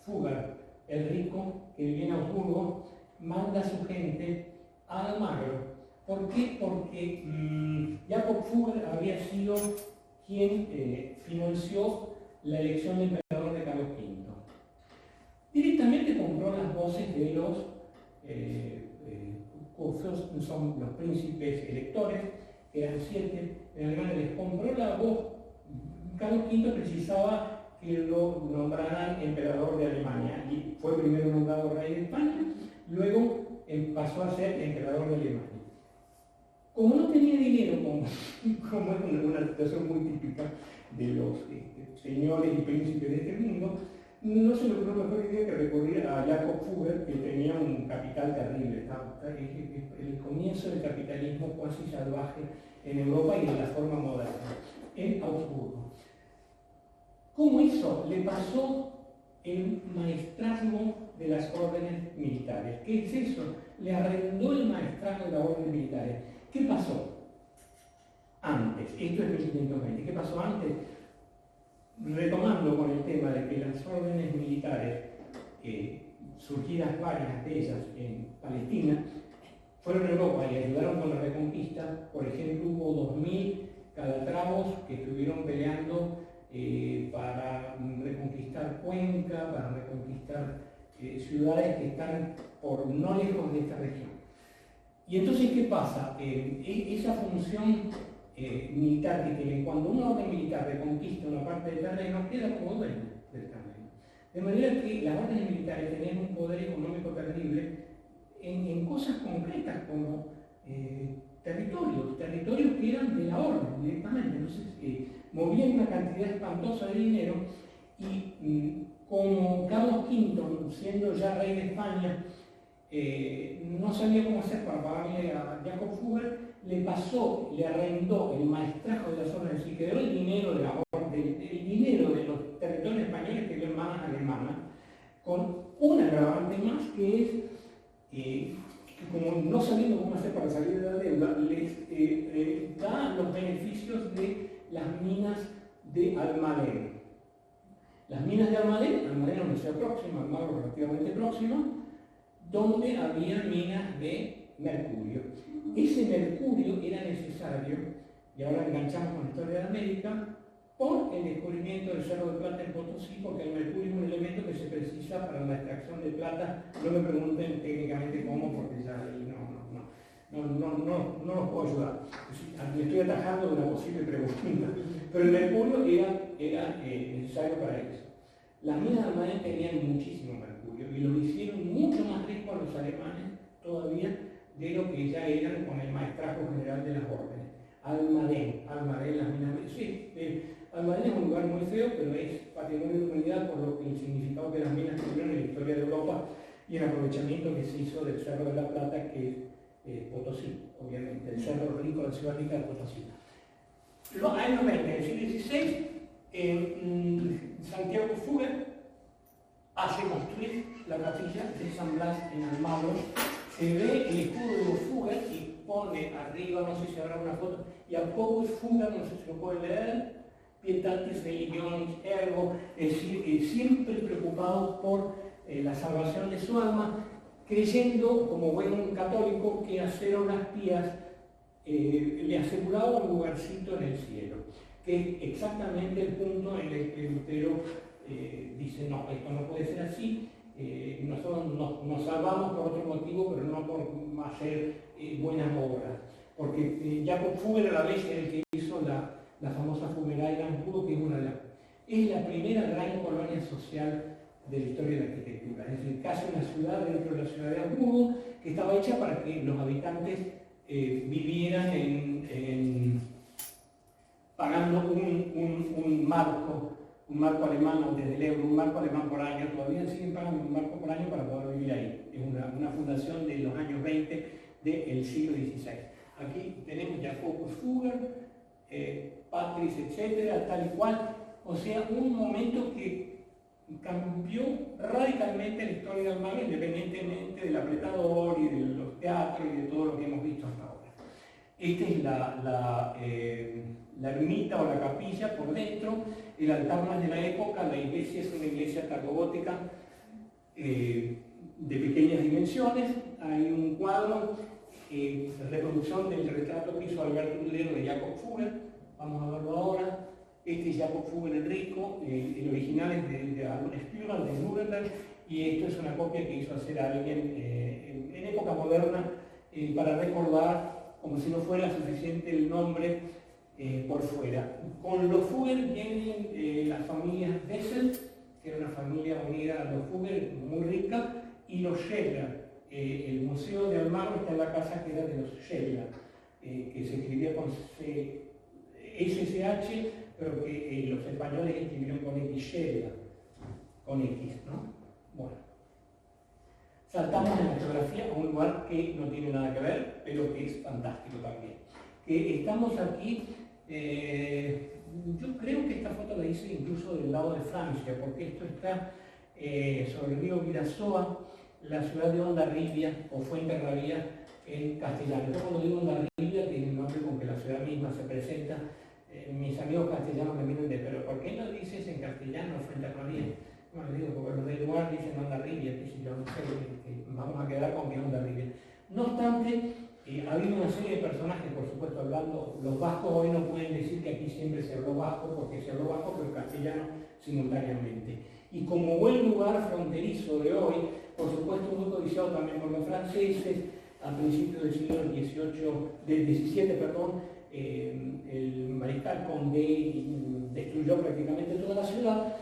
Fugger, el rico que vivía en Augsburgo, manda a su gente a Almagro. ¿Por qué? Porque Jacob Fugger había sido quien financió la elección del emperador de Carlos V. Directamente compró las voces de los son los príncipes electores, que eran 7 en Alemania, les compró la voz. Carlos V precisaba que lo nombraran emperador de Alemania, y fue primero nombrado rey de España, luego pasó a ser emperador de Alemania. Como no tenía dinero, como es una situación muy típica de los señores y príncipes de este mundo, no se le ocurrió mejor idea que recurrir a Jacob Fugger, que tenía un capital terrible. El comienzo del capitalismo cuasi salvaje en Europa y de la forma moderna, en Augsburgo. ¿Cómo hizo? Le pasó el maestrazgo de las órdenes militares. ¿Qué es eso? Le arrendó el maestrazgo de las órdenes militares. ¿Qué pasó antes? Esto es 1520. ¿Qué pasó antes? Retomando con el tema de que las órdenes militares, surgidas varias de ellas en Palestina, fueron a Europa y ayudaron con la reconquista. Por ejemplo, hubo 2000 calatravos que estuvieron peleando para reconquistar Cuenca, para reconquistar ciudades que están por no lejos de esta región. Y entonces, ¿qué pasa? Esa función militar que tiene, cuando una orden militar reconquista una parte del terreno, queda como dueño del terreno. De manera que las órdenes militares tenían un poder económico terrible en cosas concretas como territorios que eran de la orden directamente. Entonces, movían una cantidad espantosa de dinero y como Carlos V, siendo ya rey de España, no sabía cómo hacer para pagarle a Jacob Fugger, le arrendó el maestrazgo de las órdenes y quedó el dinero de el dinero de los territorios españoles, quedó en manos alemanas, con un agravante más, que es que como no sabiendo cómo hacer para salir de la deuda, les da los beneficios de las minas de Almadén. Las minas de Almadén es una ciudad próxima, Almagro relativamente próxima, donde había minas de mercurio. Ese mercurio era necesario y ahora enganchamos con la historia de América, por el descubrimiento del Cerro de Plata en Potosí, porque el mercurio es un elemento que se precisa para la extracción de plata. No me pregunten técnicamente cómo, porque ya ahí no los puedo ayudar. Me estoy atajando de una posible pregunta, pero el mercurio era necesario para eso. Las minas de Almadén tenían muchísimo mercurio y lo hicieron mucho más rico a los alemanes todavía de lo que ya eran con el maestrazgo general de las órdenes. Almadén, las minas. Sí, Almadén es un lugar muy feo, pero es patrimonio de la humanidad por lo que el significado que las minas tuvieron en la historia de Europa y el aprovechamiento que se hizo del Cerro de la Plata, que es Potosí, obviamente, el Cerro Rico de Ciudad Rica de Potosí. Los años 20 del siglo XVI, Santiago Fugger hace construir la capilla de San Blas en Almagro. Se ve el escudo de Fugger y pone arriba, no sé si habrá una foto, Jacobus Fugger, no sé si lo pueden leer, Pietatis Religionis Ergo, es decir, siempre preocupado por la salvación de su alma, creyendo, como buen católico, que hacer unas pías le aseguraba un lugarcito en el cielo, que es exactamente el punto en el que Lutero dice, no, esto no puede ser así, nosotros nos salvamos por otro motivo, pero no por hacer buenas obras, porque Jacob Fugger a la vez es el que hizo la famosa Fuggerei de Hamburgo, que es la primera gran colonia social de la historia de la arquitectura, es decir, casi una ciudad dentro de la ciudad de Hamburgo, que estaba hecha para que los habitantes vivieran pagando un marco alemán, o desde el euro, un marco alemán por año. Todavía siguen pagando un marco por año para poder vivir ahí. Es una fundación de los años 20 del siglo XVI. Aquí tenemos Jacobus Fugger, Patris, etcétera, tal y cual. O sea, un momento que cambió radicalmente la historia de Almagro, independientemente del apretador y de los teatros y de todo lo que hemos visto hasta ahora. Esta es la ermita o la capilla por dentro, el altar más de la época. La iglesia es una iglesia tardogótica de pequeñas dimensiones. Hay un cuadro, reproducción del retrato que hizo Alberto Udlero de Jacob Fugger, vamos a verlo ahora. Este es Jacob Fugger el Rico, el original es de Aaron Spierer, de Nuremberg, y esto es una copia que hizo hacer alguien en época moderna para recordar, como si no fuera suficiente el nombre por fuera. Con los Fugger vienen las familias Bessel, que era una familia unida a los Fugger, muy rica, y los Scheller. El Museo de Almagro está en la casa que era de los Scheller, que se escribía con SSH, pero que los españoles escribieron con X, Scheller, con X, ¿no? Bueno. Saltamos en la geografía a un lugar que no tiene nada que ver, pero que es fantástico también. Estamos aquí, yo creo que esta foto la hice incluso del lado de Francia, porque esto está sobre el río Bidasoa, la ciudad de Hondarribia o Fuenterrabía en castellano. Yo cuando digo Hondarribia, tiene un nombre con que la ciudad misma se presenta. Mis amigos castellanos me miran de, pero ¿por qué no dices en castellano Fuenterrabía? Bueno, digo, porque los del lugar dicen Hondarribia, que si yo no sé, vamos a quedar con que Hondarribia. No obstante, ha habido una serie de personajes, por supuesto, hablando. Los vascos hoy no pueden decir que aquí siempre se habló vasco, porque se habló vasco, pero castellano simultáneamente. Y como buen lugar fronterizo de hoy, por supuesto, muy codiciado también por los franceses, a principios del siglo XVII, el mariscal Condé destruyó prácticamente toda la ciudad.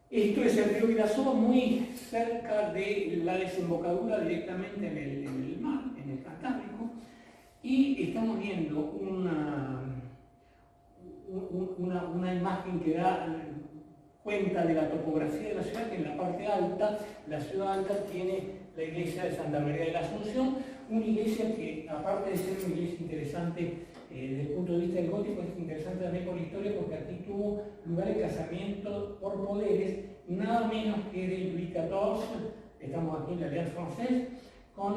Esto es el río Bidasoa, muy cerca de la desembocadura directamente en el mar, en el Cantábrico, y estamos viendo una imagen que da cuenta de la topografía de la ciudad, que en la parte alta, la ciudad alta tiene la iglesia de Santa María de la Asunción, una iglesia que, aparte de ser una iglesia interesante desde el punto de vista del gótico, es interesante también por la historia, porque aquí tuvo lugar el casamiento por poderes, nada menos que de Luis XIV, estamos aquí en la Alianza Francesa, con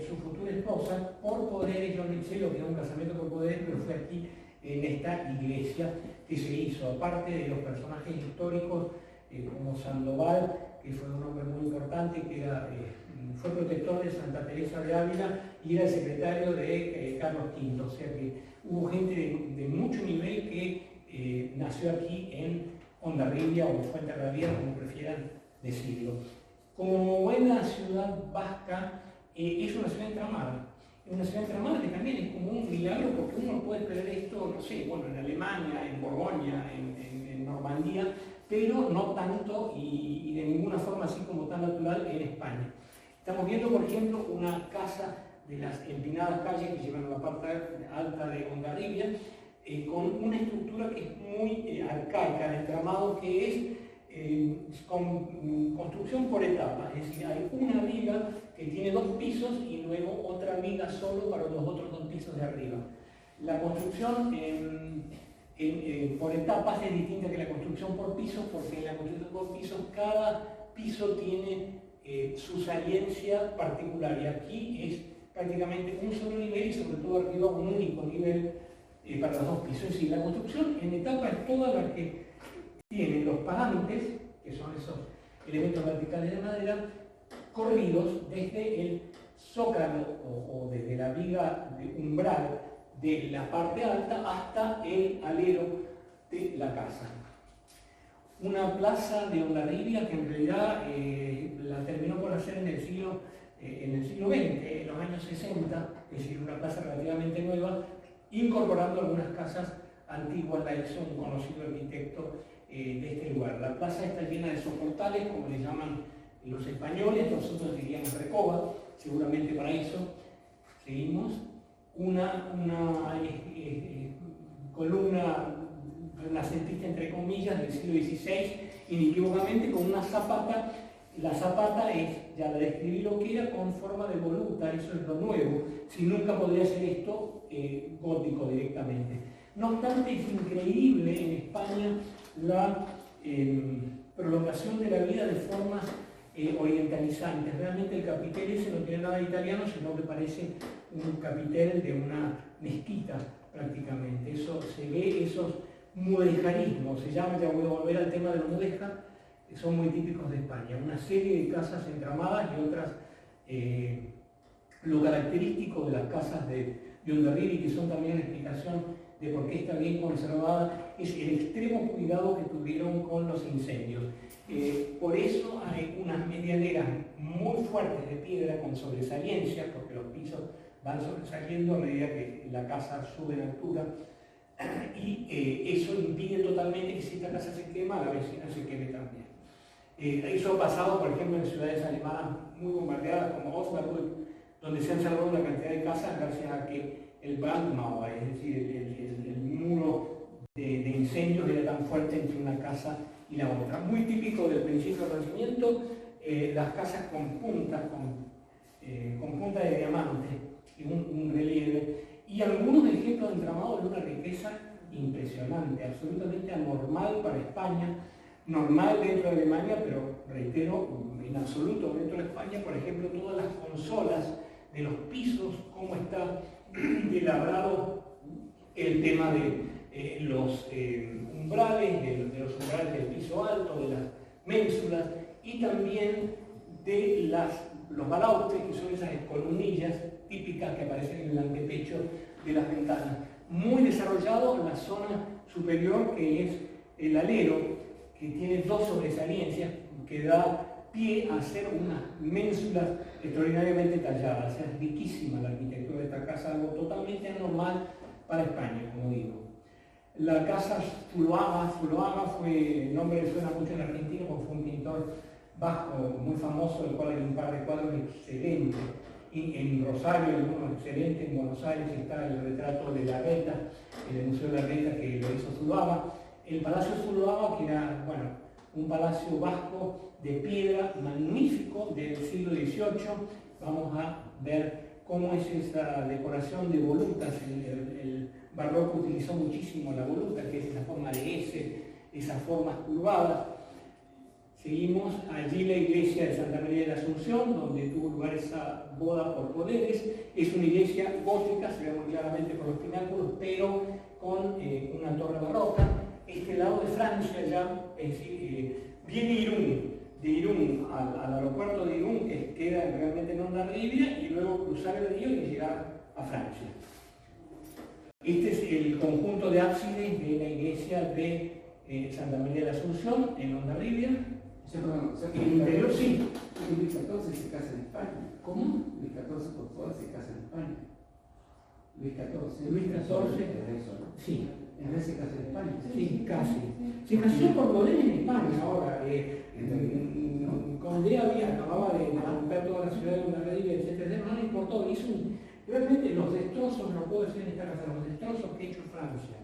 su futura esposa, por poderes. Yo no sé lo que es un casamiento por poderes, pero fue aquí en esta iglesia que se hizo, aparte de los personajes históricos como Sandoval, que fue un hombre muy importante, que era fue protector de Santa Teresa de Ávila y era el secretario de Carlos V, o sea que hubo gente de mucho nivel que nació aquí en Hondarribia o Fuenterrabía, como prefieran decirlo. Como buena ciudad vasca, es una ciudad entramada. Una ciudad entramada que también es como un milagro, porque uno puede esperar esto, no sé, bueno, en Alemania, en Borgoña, en Normandía, pero no tanto y de ninguna forma así como tan natural en España. Estamos viendo, por ejemplo, una casa de las empinadas calles que llevan a la parte alta de Hondarribia, con una estructura que es muy arcaica, de entramado, que es con construcción por etapas, es decir, hay una viga que tiene 2 pisos y luego otra viga solo para los otros 2 pisos de arriba. La construcción por etapas es distinta que la construcción por pisos, porque en la construcción por pisos cada piso tiene su saliencia particular, y aquí es prácticamente un solo nivel y sobre todo arriba un único nivel para los 2 pisos. Es decir, la construcción en etapa es toda la que tiene los parantes, que son esos elementos verticales de madera, corridos desde el zócalo o desde la viga de umbral de la parte alta hasta el alero de la casa. Una plaza de Hondarribia que en realidad la terminó por hacer en el siglo XX, en los años 60, es decir, una plaza relativamente nueva, incorporando algunas casas antiguas, la hizo un conocido arquitecto de este lugar. La plaza está llena de soportales, como le llaman los españoles, nosotros diríamos recoba, seguramente para eso. Seguimos. Una columna renacentista, entre comillas, del siglo XVI, inequívocamente con una zapata. La zapata es, ya la describí lo que era, con forma de voluta, eso es lo nuevo. Si nunca podría ser esto gótico directamente. No obstante, es increíble en España la prolongación de la vida de formas orientalizantes. Realmente el capitel ese no tiene nada de italiano, sino que parece un capitel de una mezquita prácticamente. Eso se ve, esos mudejarismos, se llama, ya voy a volver al tema de los mudéjar, que son muy típicos de España. Una serie de casas entramadas y otras, lo característico de las casas de Hondarribia, que son también una explicación de por qué está bien conservada, es el extremo cuidado que tuvieron con los incendios. Por eso hay unas medianeras muy fuertes de piedra con sobresaliencia, porque los pisos van sobresaliendo a medida que la casa sube en altura, y eso impide totalmente que si esta casa se quema, la vecina se queme también. Eso ha pasado, por ejemplo, en ciudades alemanas muy bombardeadas como Osnabrück, donde se han salvado una cantidad de casas gracias a que el Brandmauer, es decir, el muro de incendios era tan fuerte entre una casa y la otra. Muy típico del principio del Renacimiento, las casas con punta de diamante y un relieve, y algunos ejemplos de entramado de una riqueza impresionante, absolutamente anormal para España, normal dentro de Alemania, pero reitero, en absoluto dentro de España. Por ejemplo, todas las consolas de los pisos, cómo está labrado el tema de los umbrales, de los umbrales del piso alto, de las ménsulas, y también de los balaustres, que son esas columnillas típicas que aparecen en el antepecho de las ventanas. Muy desarrollado en la zona superior, que es el alero, que tiene 2 sobresaliencias, que da pie a hacer unas ménsulas extraordinariamente talladas. O sea, es riquísima la arquitectura de esta casa, algo totalmente anormal para España, como digo. La casa Zuloaga fue, el nombre suena mucho en Argentina porque fue un pintor vasco muy famoso, del cual hay un par de cuadros excelentes. En Rosario hay uno excelente, en Buenos Aires está el retrato de Larreta, en el Museo de Larreta, que lo hizo Zuloaga. El Palacio Zuloaga, que era, bueno, un palacio vasco de piedra magnífico del siglo XVIII. Vamos a ver cómo es esa decoración de volutas. El barroco utilizó muchísimo la voluta, que es esa forma de S, esas formas curvadas. Seguimos, allí la iglesia de Santa María de la Asunción, donde tuvo lugar esa boda por poderes. Es una iglesia gótica, se ve muy claramente por los pináculos, pero con una torre barroca. Este lado de Francia ya, es decir, viene Irún, de Irún al aeropuerto de Irún, que queda realmente en Ondarribia y luego cruzar el río y llegar a Francia. Este es el conjunto de ábsides de la iglesia de Santa María de la Asunción en Ondarribia. El interior sí. Luis XIV se casa en España. ¿Cómo? Luis XIV por favor se casa en España. Luis XIV. Luis XIV. Sí. En vez se casa en España. Sí, casi. Se casó por Godén en España ahora. Condé acababa de romper toda la ciudad de Ondarribia, etc. No le importó. Realmente los destrozos, no puedo decir en esta casa, los destrozos que ha hecho Francia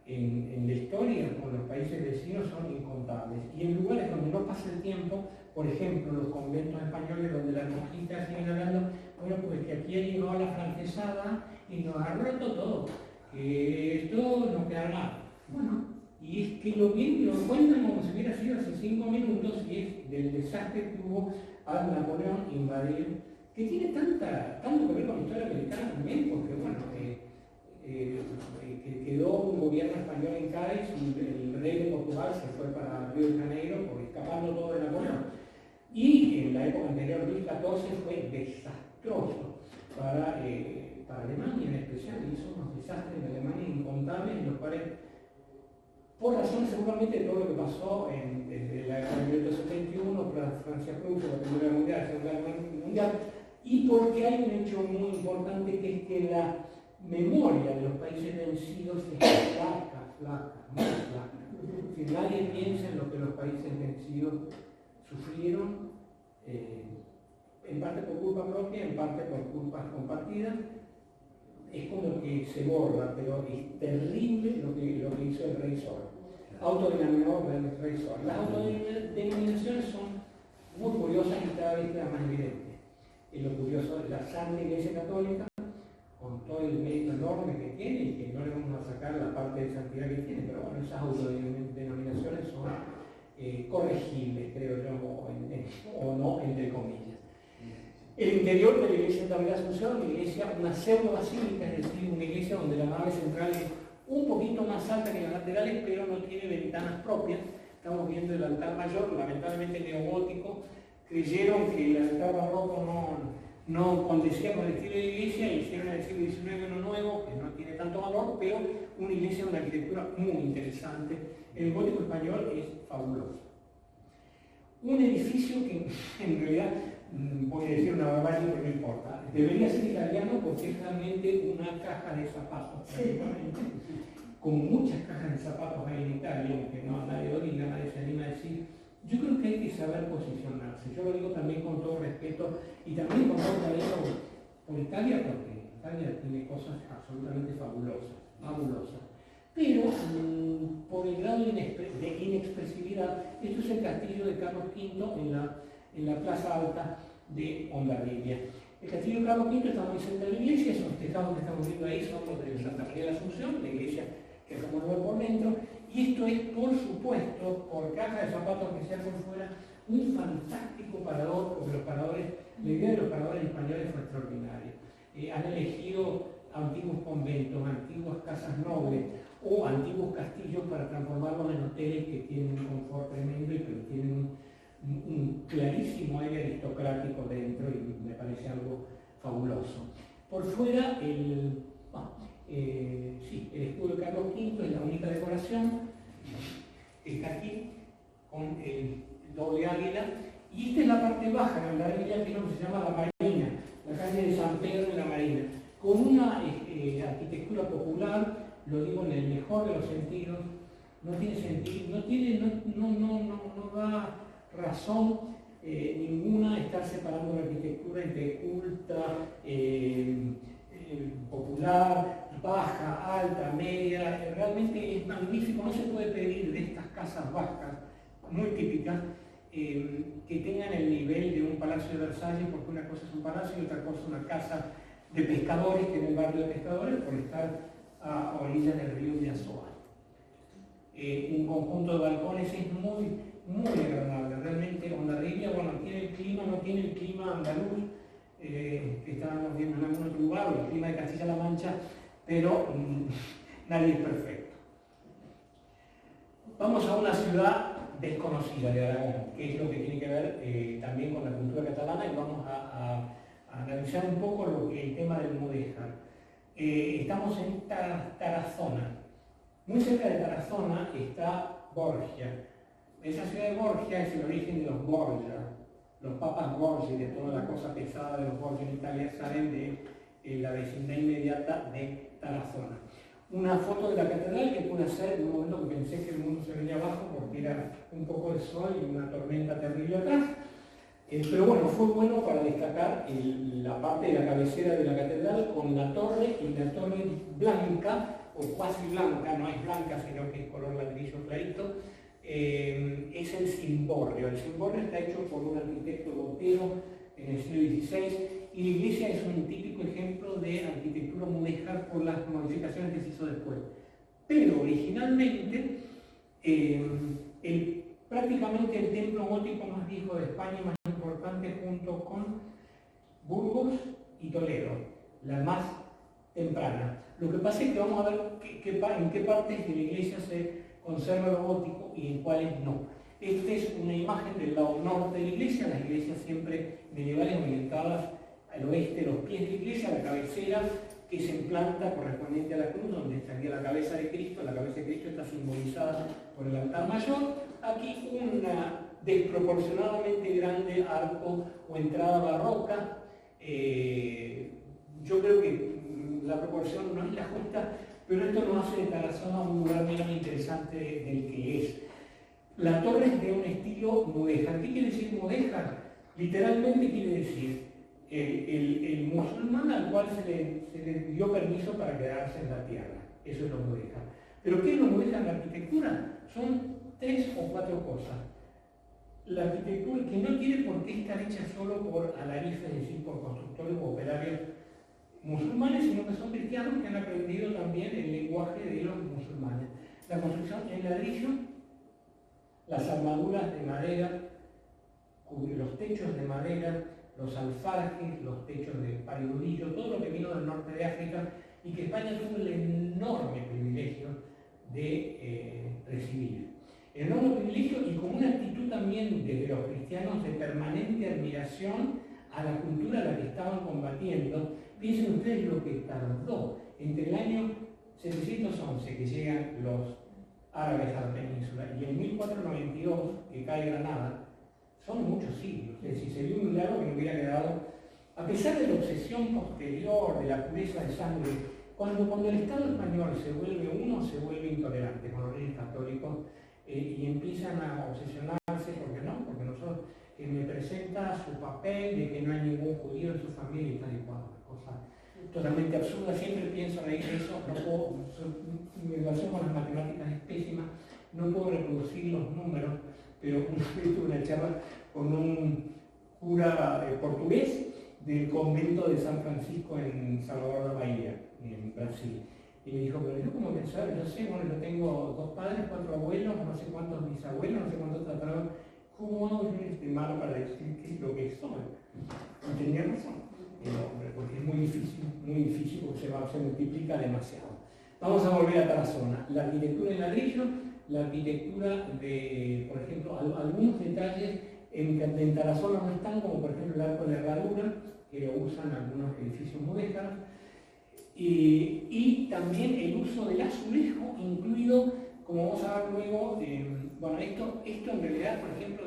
en la historia con los países vecinos son incontables. Y en lugares donde no pasa el tiempo, por ejemplo, los conventos españoles donde las monjitas siguen hablando, bueno, pues que aquí ha llegado la francesada y nos ha roto todo, que esto no queda nada. Bueno, y es que lo cuentan como si hubiera sido hace 5 minutos y es del desastre que hubo al Napoleón invadir, que tiene tanto que ver con la historia americana también, porque bueno, que quedó un gobierno español en Cádiz y el rey de Portugal se fue para Río de Janeiro por escapando todo de Napoleón. Y en la época anterior, Luis XIV fue desastroso para Alemania en especial, hizo unos desastres en Alemania incontables, en los cuales, por razón seguramente de todo lo que pasó desde la guerra de 1871, Francia-Prusia, la Primera Guerra Mundial, la Segunda Guerra Mundial, y porque hay un hecho muy importante que es que la memoria de los países vencidos es flaca, muy flaca. Si nadie piensa en lo que los países vencidos sufrieron, en parte por culpa propia, en parte por culpas compartidas, es como que se borra, pero es terrible lo que hizo el rey Sol. Autodenominado el rey Sol. Las autodenominaciones son muy curiosas y cada vez quedan más evidentes. Y lo curioso es la Santa Iglesia Católica, con todo el mérito enorme que tiene, y que no le vamos a sacar la parte de santidad que tiene, pero bueno, esas autodenominaciones son corregibles, creo yo, o no, entre comillas. El interior de la iglesia de Santa María de la Asunción, una pseudo basílica, es decir, una iglesia donde la nave central es un poquito más alta que las laterales, pero no tiene ventanas propias. Estamos viendo el altar mayor, lamentablemente neogótico. Creyeron que el altar barroco no condecía con el estilo de la iglesia y hicieron en el siglo XIX uno nuevo, que no tiene tanto valor, pero una iglesia de una arquitectura muy interesante. El gótico español es fabuloso. Un edificio que en realidad, voy a decir una barbarie, pero no importa, debería ser italiano porque es realmente una caja de zapatos, prácticamente. Como muchas cajas de zapatos hay en Italia, aunque no nadie lo diga, nadie se anima a decir. Yo creo que hay que saber posicionarse. Yo lo digo también con todo respeto y también con todo cariño por Italia, porque Italia tiene cosas absolutamente fabulosas. Pero por el grado de inexpresividad, esto es el castillo de Carlos V en la plaza alta de Ondarribia. El castillo de Carlos V está muy cerca de la iglesia, esos tejados que estamos viendo ahí son los de Santa María de la Asunción, la iglesia que acabamos de ver por dentro. Y esto es, por supuesto, por caja de zapatos que sea por fuera, un fantástico parador, porque la idea de los paradores españoles fue extraordinaria. Han elegido antiguos conventos, antiguas casas nobles o antiguos castillos para transformarlos en hoteles que tienen un confort tremendo y que tienen un clarísimo aire aristocrático dentro, y me parece algo fabuloso. Por fuera, el escudo de Carlos V es la única decoración, está aquí con el doble águila, y esta es la parte baja de la águila, que es lo que se llama la Marina, la calle de San Pedro de la Marina, con una arquitectura popular, lo digo en el mejor de los sentidos. No tiene sentido, no da razón ninguna estar separando la arquitectura entre culta, popular, baja, alta, media. Realmente es magnífico. No se puede pedir de estas casas vascas, muy típicas, que tengan el nivel de un palacio de Versalles, porque una cosa es un palacio y otra cosa es una casa de pescadores, que es un barrio de pescadores, por estar a orillas del río Biasoa. Un conjunto de balcones es muy agradable. Realmente Ondarribia, bueno, no tiene el clima andaluz, que estábamos viendo en algún otro lugar, o el clima de Castilla-La Mancha, pero nadie es perfecto. Vamos a una ciudad desconocida de Aragón, que es lo que tiene que ver también con la cultura catalana, y vamos a analizar un poco el tema del mudéjar. Estamos en Tarazona. Muy cerca de Tarazona está Borgia. Esa ciudad de Borgia es el origen de los Borgia. Los papas Borgia, de toda la cosa pesada de los Borgia en Italia, salen de la vecindad inmediata de Tarazona. Una foto de la catedral que pude hacer en un momento que pensé que el mundo se venía abajo porque era un poco de sol y una tormenta terrible atrás. Pero bueno, fue bueno para destacar la parte de la cabecera de la catedral con la torre y la torre blanca, o cuasi blanca, no es blanca sino que es color ladrillo clarito, es el cimborrio. El cimborrio está hecho por un arquitecto botero en el siglo XVI y la iglesia es un típico ejemplo de arquitectura mudéjar por las modificaciones que se hizo después. Pero originalmente, prácticamente el templo gótico más viejo de España, más importante junto con Burgos y Toledo, la más temprana. Lo que pasa es que vamos a ver en qué partes de la iglesia se conserva lo gótico y en cuáles no. Esta es una imagen del lado norte de la iglesia, las iglesias siempre medievales orientadas al oeste, los pies de la iglesia, la cabecera que se implanta correspondiente a la cruz, donde estaría la cabeza de Cristo. La cabeza de Cristo está simbolizada por el altar mayor. Aquí una desproporcionadamente grande arco o entrada barroca. Yo creo que la proporción no es la justa, pero esto nos hace de Tarazona un lugar menos interesante del que es. La torre es de un estilo mudéjar. ¿Qué quiere decir mudéjar? Literalmente quiere decir el musulmán al cual se le dio permiso para quedarse en la tierra. Eso es lo mudéjar. ¿Pero qué es lo mudéjar en la arquitectura? Son 3 o 4 cosas. La arquitectura que no tiene por qué estar hecha solo por alarices, es decir, por constructores o operarios musulmanes, sino que son cristianos que han aprendido también el lenguaje de los musulmanes. La construcción en ladrillo, las armaduras de madera, los techos de madera, los alfarjes, los techos de paridudillo, todo lo que vino del norte de África y que España tuvo el enorme privilegio de recibir. El enorme privilegio y con una actitud también de los cristianos de permanente admiración a la cultura a la que estaban combatiendo. Piensen ustedes lo que tardó entre el año 711, que llegan los árabes a la península, y en 1492, que cae Granada. Son muchos siglos, es decir, sería un milagro que no hubiera quedado, a pesar de la obsesión posterior, de la pureza de sangre, cuando el Estado español se vuelve intolerante con los reyes católicos y empiezan a obsesionarse, ¿por qué no? Porque nosotros me presenta su papel de que no hay ningún judío en su familia y tal y cual, una cosa totalmente absurda. Siempre pienso en eso, no puedo, mi relación con las matemáticas es pésima, no puedo reproducir los números, pero una vez tuve una charla con un cura portugués del convento de San Francisco en Salvador da Bahía, en Brasil. Y me dijo, pero yo como pensaba, yo sé, bueno, yo tengo 2 padres, 4 abuelos, no sé cuántos bisabuelos, no sé cuántos tatarabuelos. ¿Cómo hago yo este malo para decir qué es lo que soy? Y tenía razón, porque es muy difícil porque se multiplica demasiado. Vamos a volver a Tarazona. La arquitectura en ladrillo, la arquitectura de, por ejemplo, algunos detalles en Tarazona no están, como por ejemplo el arco de herradura, que lo usan algunos edificios mudéjares, y también el uso del azulejo, incluido, como vamos a ver luego, bueno, esto en realidad, por ejemplo,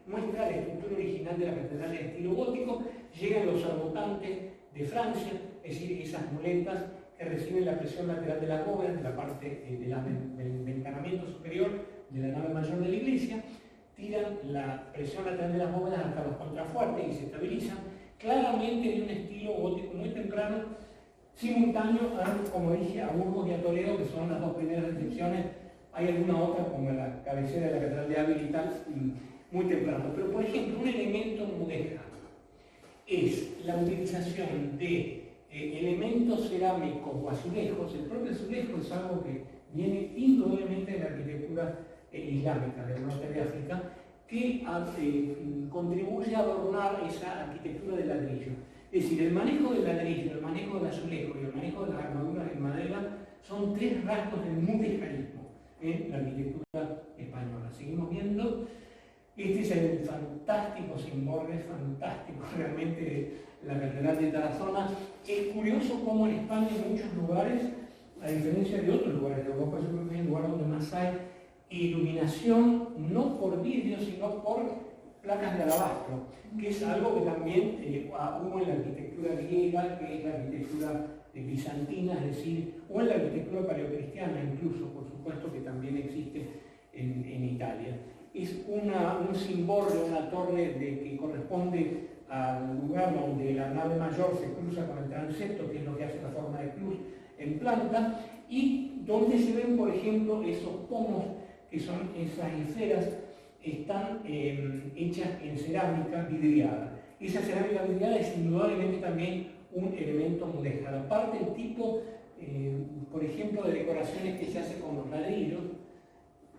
muestra la estructura original de la catedral de estilo gótico. Llegan los arbotantes de Francia, es decir, esas muletas que reciben la presión lateral de las bóvedas, de la parte del encanamiento superior de la nave mayor de la iglesia, tiran la presión lateral de las bóvedas hasta los contrafuertes y se estabilizan, claramente de un estilo gótico muy temprano, simultáneo a, como dije, a Burgos y a Toledo, que son las 2 primeras excepciones. Hay alguna otra, como la cabecera de la catedral de Ávila y tal, muy temprano. Pero, por ejemplo, un elemento mudéjar es la utilización de elementos cerámicos o azulejos. El propio azulejo es algo que viene indudablemente de la arquitectura islámica del norte de África, que contribuye a adornar esa arquitectura del ladrillo. Es decir, el manejo del ladrillo, el manejo del azulejo y el manejo de las armaduras en madera son 3 rasgos del mudejarismo en la arquitectura española. Seguimos viendo. Este es el fantástico Cimborrio, es fantástico realmente la Catedral de Tarazona. Es curioso cómo en España en muchos lugares, a diferencia de otros lugares de Europa, yo creo que es el lugar donde más hay iluminación, no por vidrio, sino por placas de alabastro, que es algo que también hubo en la arquitectura griega, que es la arquitectura bizantina, es decir, o en la arquitectura paleocristiana incluso, por supuesto que también existe en Italia. Es un cimborrio, una torre que corresponde al lugar donde la nave mayor se cruza con el transepto, que es lo que hace la forma de cruz en planta, y donde se ven, por ejemplo, esos pomos, que son esas esferas, están hechas en cerámica vidriada. Esa cerámica vidriada es indudablemente también un elemento mudéjar. Aparte el tipo, por ejemplo, de decoraciones que se hace con los ladrillos,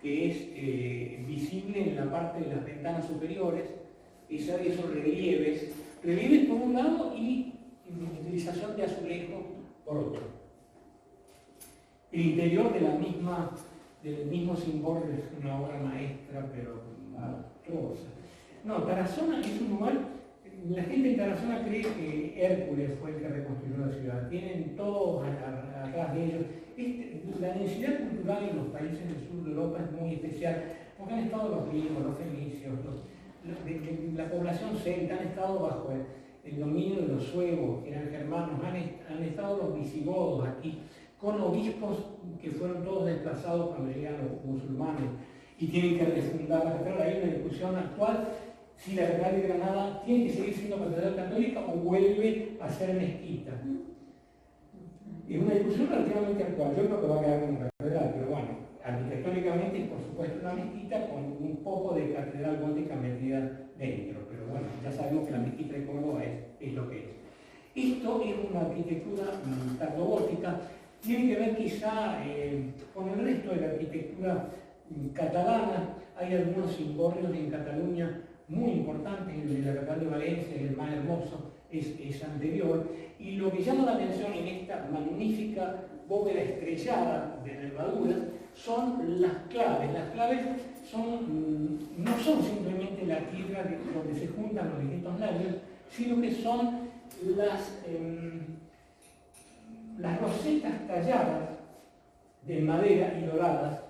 que es visible en la parte de las ventanas superiores, esos relieves por un lado y utilización de azulejo por otro. El interior del mismo Cimborrio es una obra maestra, pero monstruosa. No, Tarazona es un lugar, la gente en Tarazona cree que Hércules fue el que reconstruyó la ciudad, tienen todo atrás de ellos. La densidad cultural en los países del sur de Europa es muy especial, porque han estado los griegos, los fenicios, la población celta, han estado bajo el dominio de los suevos, que eran germanos, han estado los visigodos aquí, con obispos que fueron todos desplazados cuando llegan los musulmanes y tienen que refundar la catedral. Hay una discusión actual si la Catedral de Granada tiene que seguir siendo catedral católica o vuelve a ser mezquita. Es una discusión relativamente actual. Yo creo que va a quedar como catedral, pero bueno, arquitectónicamente es por supuesto una mezquita con un poco de catedral gótica metida dentro, pero bueno, ya sabemos que la mezquita de Córdoba es lo que es. Esto es una arquitectura tardogótica, tiene que ver quizá con el resto de la arquitectura catalana. Hay algunos cimborrios en Cataluña muy importantes, el de la Catedral de Valencia, el más hermoso, es anterior, y lo que llama la atención en esta magnífica bóveda estrellada de nervaduras son las claves. Las claves no son simplemente la tierra donde se juntan los distintos labios, sino que son las rosetas talladas de madera y doradas,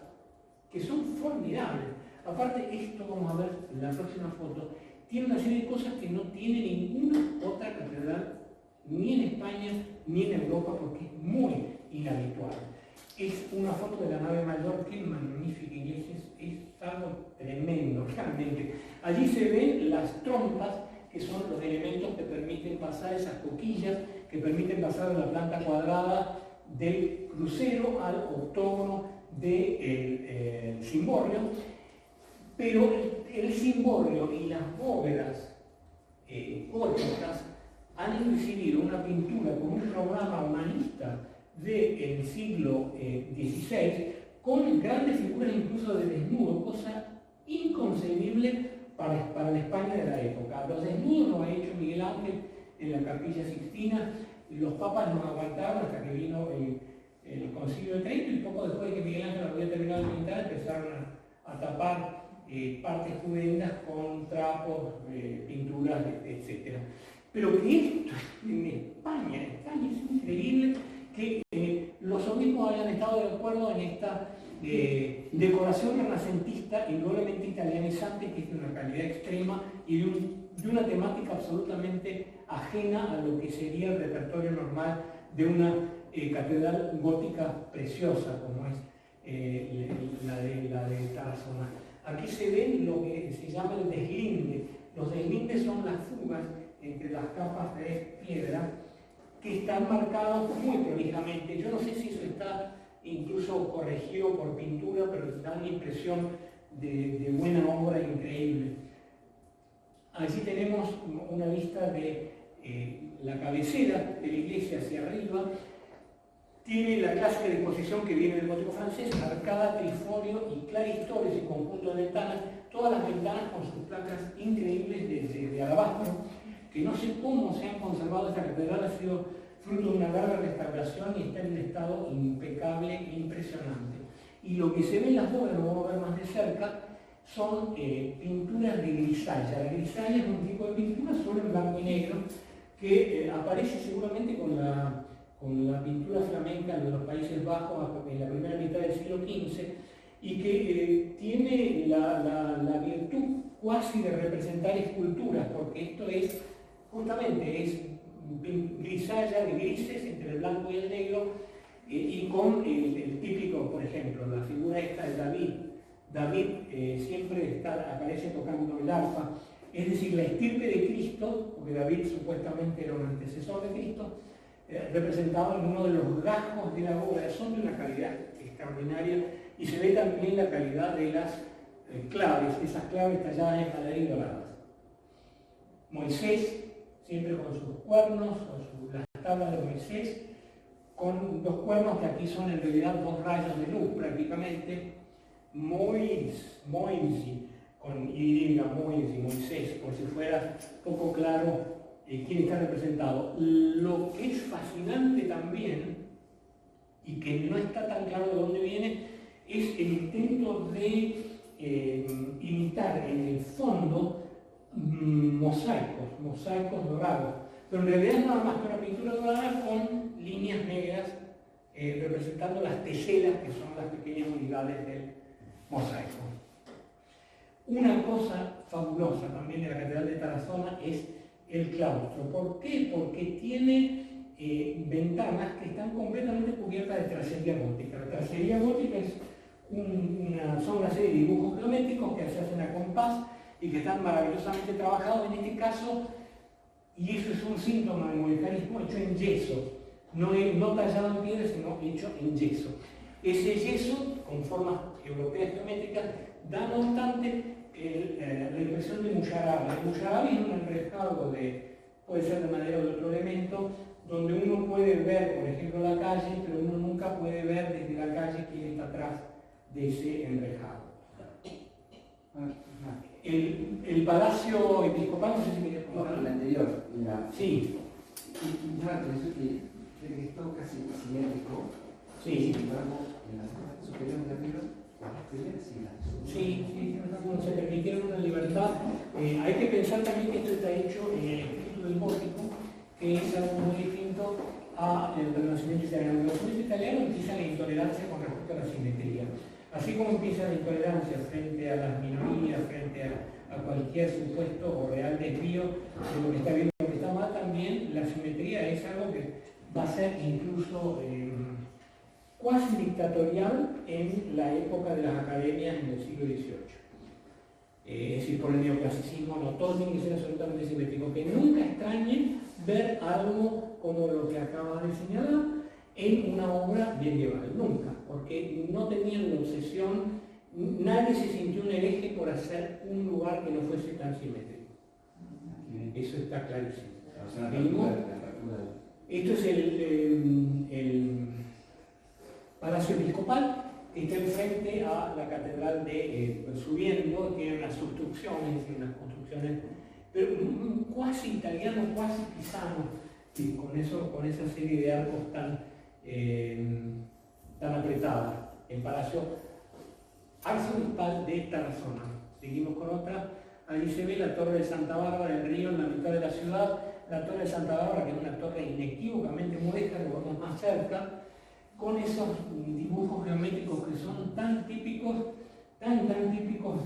que son formidables. Aparte, esto vamos a ver en la próxima foto, tiene una serie de cosas que no tiene ninguna otra catedral, ni en España ni en Europa, porque es muy inhabitual. Es una foto de la nave mayor, qué magnífica iglesia, es algo tremendo, realmente. Allí se ven las trompas, que son los elementos que permiten pasar esas coquillas, que permiten pasar de la planta cuadrada del crucero al octógono del cimborrio. Pero el cimborrio y las bóvedas góticas han incidido una pintura con un programa humanista del siglo XVI, con grandes figuras incluso de desnudo, cosa inconcebible para la España de la época. Los desnudos los ha hecho Miguel Ángel en la Capilla Sixtina, los papas no aguantaron hasta que vino el Concilio de Trento, y poco después de que Miguel Ángel había terminado de pintar empezaron a tapar partes pudendas con trapos, pinturas, etc. Pero que esto en España es increíble que los obispos hayan estado de acuerdo en esta decoración renacentista, indudablemente italianizante, que es de una calidad extrema y de una temática absolutamente ajena a lo que sería el repertorio normal de una catedral gótica preciosa como es la de Tarazona. Aquí se ve lo que se llama el deslinde. Los deslindes son las fugas entre las capas de piedra que están marcados muy prolijamente. Yo no sé si eso está incluso corregido por pintura, pero da una impresión de buena obra increíble. Allí tenemos una vista de la cabecera de la iglesia hacia arriba. Tiene la clásica disposición que viene del gótico francés, arcada, triforio y claristores y conjunto de ventanas, todas las ventanas con sus placas increíbles de alabastro, que no sé cómo se han conservado. Esta catedral ha sido fruto de una larga restauración y está en un estado impecable e impresionante. Y lo que se ve en las bóvedas, lo vamos a ver más de cerca, son pinturas de grisalla. La grisalla es un tipo de pintura solo en blanco y negro que aparece seguramente con la pintura flamenca de los Países Bajos en la primera mitad del siglo XV y que tiene la virtud cuasi de representar esculturas, porque esto es justamente grisalla de grises entre el blanco y el negro y con el típico, por ejemplo, la figura esta de David. David siempre aparece tocando el arpa, es decir, la estirpe de Cristo, porque David supuestamente era un antecesor de Cristo, representado en uno de los rasgos de la obra, son de una calidad extraordinaria y se ve también la calidad de las claves, esas claves talladas en madera y doradas. Moisés, siempre con sus cuernos, las tablas de Moisés, con dos cuernos que aquí son en realidad dos rayos de luz prácticamente. Moisés, con Y, Moisés, por si fuera poco claro quién está representado. Lo que es fascinante también, y que no está tan claro de dónde viene, es el intento de imitar en el fondo mosaicos dorados, pero en realidad es nada más que una pintura dorada con líneas negras representando las teselas, que son las pequeñas unidades del mosaico. Una cosa fabulosa también de la Catedral de Tarazona es el claustro. ¿Por qué? Porque tiene ventanas que están completamente cubiertas de tracería gótica. La tracería gótica son una serie de dibujos geométricos que se hacen a compás y que están maravillosamente trabajados en este caso, y eso es un síntoma del modicarismo hecho en yeso, no tallado en piedra, sino hecho en yeso. Ese yeso, con formas europeas geométricas, da no obstante la impresión de muyarabi. El muyarabi es un enrejado puede ser de madera o de otro elemento, donde uno puede ver, por ejemplo, la calle, pero uno nunca puede ver desde la calle quién está atrás de ese enrejado. El Palacio Episcopal, no sé si querías comentar. No, el anterior. Sí. Y ya que es todo casi simétrico. Sí. Sin embargo, en las partes superiores de arriba, las primeras y las segundas. Sí, se permitieron una libertad. Hay que pensar también que esto está hecho en el espíritu del gótico, que es algo muy distinto al Renacimiento italiano. El Renacimiento italiano empieza la intolerancia con respecto a la simetría. Así como empieza la intolerancia frente a las minorías, frente a cualquier supuesto o real desvío de lo que está bien y lo que está mal, también la simetría es algo que va a ser incluso cuasi dictatorial en la época de las academias en el siglo XVIII. Es decir, por el neoclasicismo, no, todo tiene que ser absolutamente simétrico. Que nunca extrañe ver algo como lo que acaba de señalar en una obra medieval, nunca, porque no tenían la obsesión, nadie se sintió un hereje por hacer un lugar que no fuese tan simétrico. Eso está clarísimo. Esto es el Palacio Episcopal, que está enfrente a la Catedral de Subiendo, tiene unas construcciones, pero cuasi italiano, cuasi pisano, y con esa serie de arcos tan apretada. El Palacio Arzobispal de Tarazona. Seguimos con otra. Ahí se ve la Torre de Santa Bárbara, el río en la mitad de la ciudad. La Torre de Santa Bárbara, que es una torre inequívocamente mudéjar, lo vemos más cerca, con esos dibujos geométricos que son tan típicos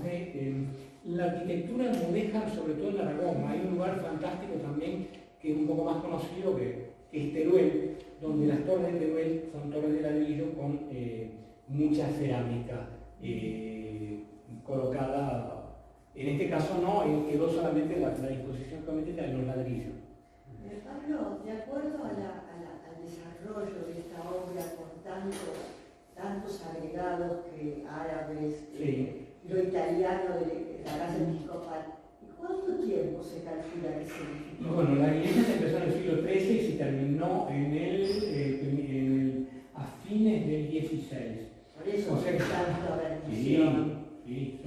de la arquitectura mudéjar, sobre todo en Aragón. Hay un lugar fantástico también, que es un poco más conocido, que es Teruel, donde las torres de Teruel son torres de ladrillo con mucha cerámica colocada. En este caso no, quedó solamente la disposición geométrica de los ladrillos. Pablo, de acuerdo al desarrollo de esta obra con tantos agregados que árabes, Sí. lo italiano de la casa episcopal, ¿cuánto tiempo se calcula que se edificó? Bueno, la iglesia se empezó en el siglo XIII y se terminó a fines del XVI. Por eso, o sea que tanta bendición. Sí,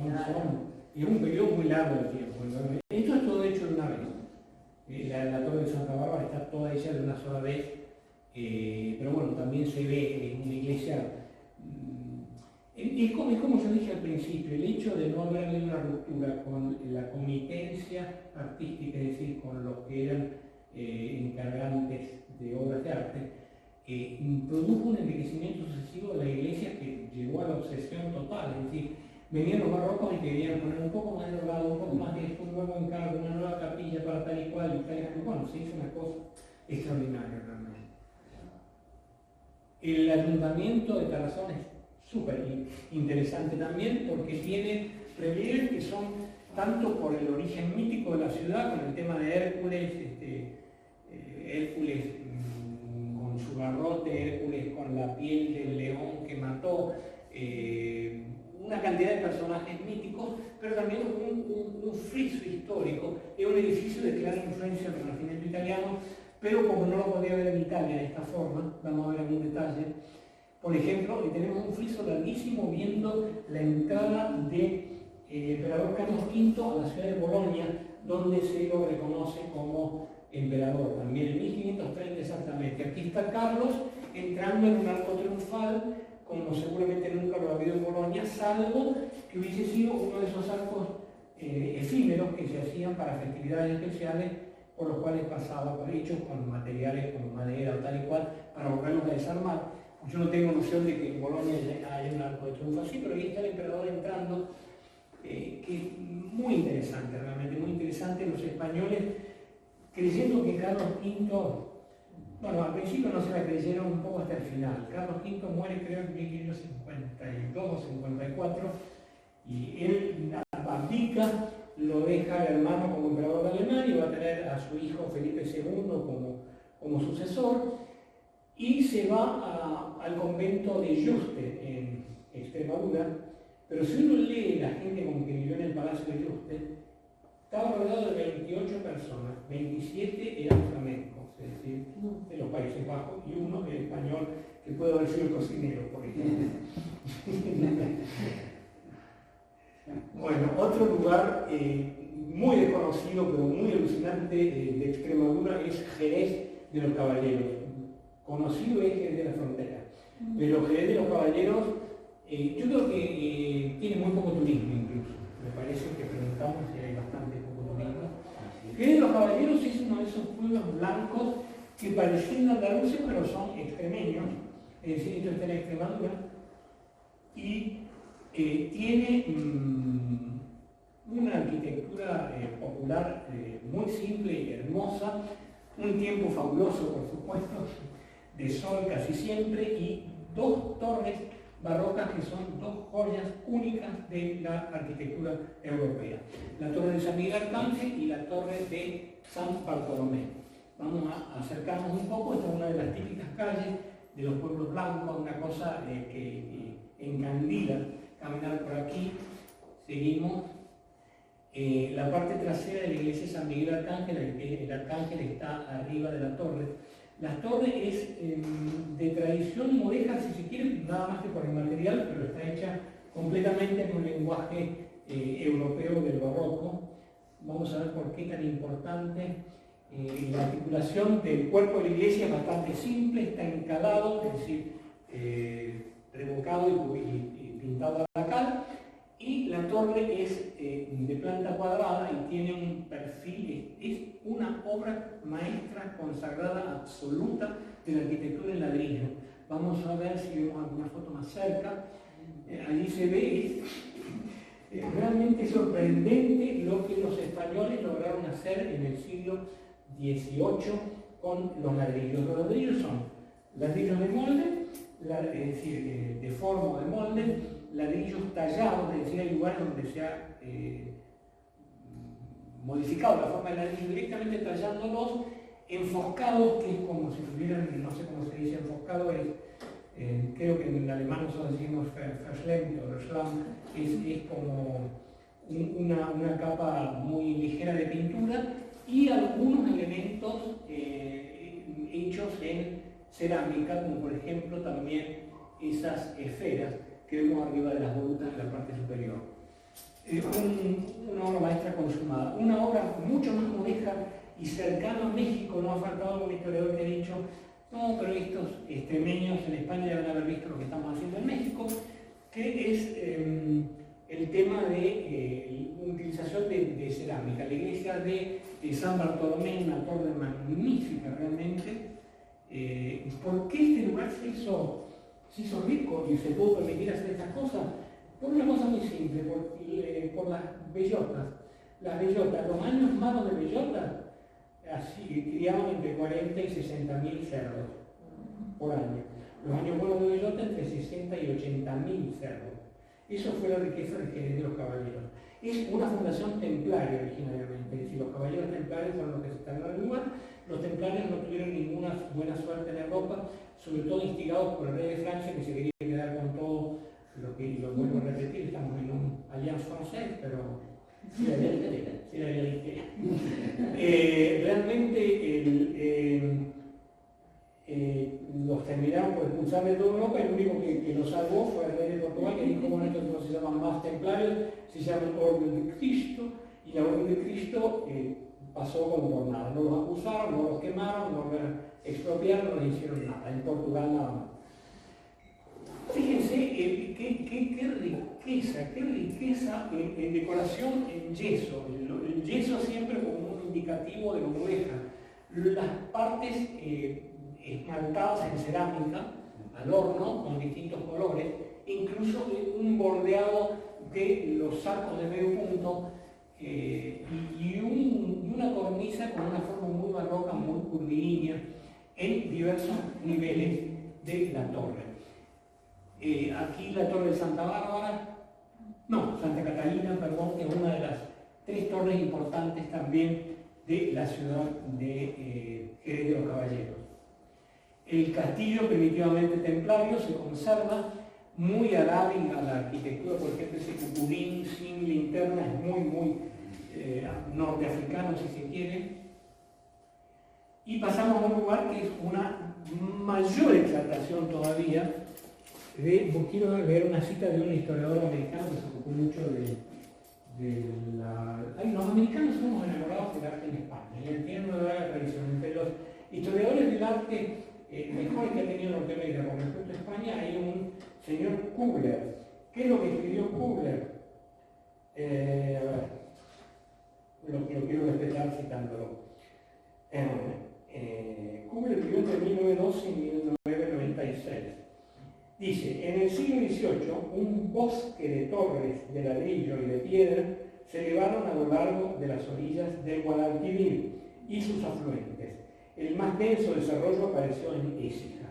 es un periodo muy largo de tiempo. Esto es todo hecho de una vez. La Torre de Santa Bárbara está toda hecha de una sola vez, pero bueno, también se ve en una iglesia. En y como yo dije al principio, el hecho de no haber habido una ruptura con la comitencia artística, es decir, con los que eran encargantes de obras de arte, produjo un enriquecimiento sucesivo de la iglesia que llegó a la obsesión total. Es decir, venían los barrocos y querían poner un poco más de orgado, un poco más de esto, un nuevo encargo, una nueva capilla para tal y cual, y tal y cual. Bueno, se hizo una cosa extraordinaria realmente. El ayuntamiento de Tarazón es súper interesante también porque tiene relieves que son tanto por el origen mítico de la ciudad, con el tema de Hércules, Hércules con su garrote, Hércules con la piel del león que mató, una cantidad de personajes míticos, pero también un friso histórico. Es un edificio de clara influencia del renacimiento italiano, pero como no lo podía ver en Italia de esta forma, vamos a ver algún detalle. Por ejemplo, tenemos un friso larguísimo viendo la entrada del emperador Carlos V a la ciudad de Bolonia, donde se lo reconoce como emperador, también en 1530 exactamente. Aquí está Carlos entrando en un arco triunfal, como seguramente nunca lo ha habido en Bolonia, salvo que hubiese sido uno de esos arcos efímeros que se hacían para festividades especiales, por los cuales pasaba por hechos con materiales como madera o tal y cual, para volverlos a desarmar. Yo no tengo noción de que en Bolonia haya un arco de triunfo así, pero ahí está el emperador entrando, que es muy interesante, realmente muy interesante. Los españoles, creyendo que Carlos V, bueno, al principio no se la creyeron, un poco hasta el final. Carlos V muere creo en 1552 o 54, y él abdica, lo deja al hermano como emperador de Alemania y va a tener a su hijo Felipe II como sucesor, y se va al convento de Yuste en Extremadura. Pero si uno lee la gente con que vivió en el palacio de Yuste, estaba rodeado de 28 personas, 27 eran flamencos, es decir, de los Países Bajos, y uno el español, que puede haber sido el cocinero, por ejemplo. Bueno, otro lugar muy desconocido, pero muy alucinante de Extremadura es Jerez de los Caballeros. Conocido es Jerez de la Frontera, pero Jerez de los Caballeros, yo creo que tiene muy poco turismo incluso. Me parece que preguntamos si hay bastante poco turismo. Jerez de los Caballeros es uno de esos pueblos blancos que parecen andaluces, pero son extremeños. Es decir, esto está en Extremadura. Y tiene una arquitectura popular muy simple y hermosa, un tiempo fabuloso, por supuesto, de sol casi siempre, y dos torres barrocas que son dos joyas únicas de la arquitectura europea. La torre de San Miguel Arcángel y la torre de San Bartolomé. Vamos a acercarnos un poco. Esta es una de las típicas calles de los pueblos blancos, una cosa que encandila caminar por aquí. Seguimos. La parte trasera de la iglesia de San Miguel Arcángel, el arcángel está arriba de la torre. La torre es de tradición mudéjar, si se quiere, nada más que por el material, pero está hecha completamente en un lenguaje europeo del barroco. Vamos a ver por qué tan importante. La articulación del cuerpo de la iglesia es bastante simple, está encalado, es decir, revocado y pintado a la cal, y la torre es de planta cuadrada y tiene un perfil, es una obra maestra consagrada absoluta de la arquitectura en ladrillo. Vamos a ver si vemos alguna foto más cerca. Allí se ve, es realmente sorprendente lo que los españoles lograron hacer en el siglo XVIII con los ladrillos. Los ladrillos son ladrillos de molde, es decir, de forma o de molde, ladrillos tallados, es decir, hay lugares donde se ha modificado la forma del ladrillo directamente tallándolos, enfoscados, que es como si tuvieran, no sé cómo se dice enfoscado, creo que en alemán nosotros decimos verschlemmt o schlam, es como una capa muy ligera de pintura y algunos elementos hechos en cerámica, como por ejemplo también esas esferas que vemos arriba de las volutas en la parte superior. Una obra maestra consumada, una obra mucho más mudéjar y cercana a México. No ha faltado algún historiador que ha dicho, no, pero estos extremeños en España deben haber visto lo que estamos haciendo en México. que es el tema de utilización de cerámica. La iglesia de San Bartolomé, una torre magnífica realmente. ¿Por qué este lugar se hizo rico y se pudo permitir hacer estas cosas? Por una cosa muy simple, por las bellotas. Las bellotas, los años malos de bellotas, así criaban entre 40 y 60.000 cerdos por año. Los años buenos de bellota entre 60 y 80.000 cerdos. Eso fue la riqueza del Jerez de los Caballeros. Es una fundación templaria originariamente, es decir, los caballeros templarios fueron los que se instalaron en el lugar. Los templarios no tuvieron ninguna buena suerte en Europa, sobre todo instigados por el rey de Francia, que se quería quedar con todo lo que, lo vuelvo a repetir, estamos en un Alliance Française, pero sí la realidad. Realmente los terminaron por expulsar de toda Europa. El único que los salvó fue el rey de Portugal, que dijo: bueno, estos no se llaman más templarios, se llaman Orden de Cristo, y la Orden de Cristo pasó como por nada. No los acusaron, no los quemaron, no los expropiaron, no les hicieron nada. En Portugal nada más. Fíjense qué riqueza en decoración en yeso. El yeso siempre como un indicativo de lo gruesa. Las partes esmaltadas en cerámica, al horno, con distintos colores, incluso un bordeado de los arcos de medio punto y una cornisa con una forma muy barroca, muy curvilínea, en diversos niveles de la torre. Aquí la torre de Santa Catalina, perdón, que es una de las 3 torres importantes también de la ciudad de Jerez de los Caballeros. El castillo primitivamente templario se conserva, muy arábiga a la arquitectura, por ejemplo, ese cupulín sin linterna es muy norteafricano, si se quiere. Y pasamos a un lugar que es una mayor exaltación todavía. Quiero leer una cita de un historiador americano que se ocupó mucho de la... los americanos somos enamorados del arte en España y tienen una larga tradición. Entre los historiadores del arte mejores que ha tenido Norteamérica con respecto a España hay un señor Kugler. ¿Qué es lo que escribió Kugler? Lo quiero respetar citándolo. Kugler escribió entre 1912 y 1996. Dice: en el siglo XVIII, un bosque de torres de ladrillo y de piedra se elevaron a lo largo de las orillas del Guadalquivir y sus afluentes. El más denso desarrollo apareció en Écija.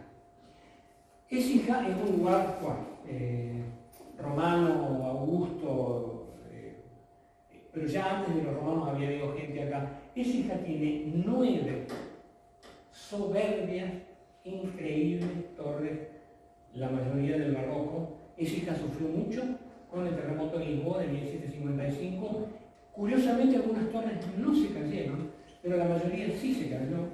Écija es un lugar romano, augusto, pero ya antes de los romanos había habido gente acá. Écija tiene 9 soberbias, increíbles torres, la mayoría del barroco. Écija sufrió mucho con el terremoto de Lisboa de 1755. Curiosamente, algunas torres no se cayeron, pero la mayoría sí se cayó.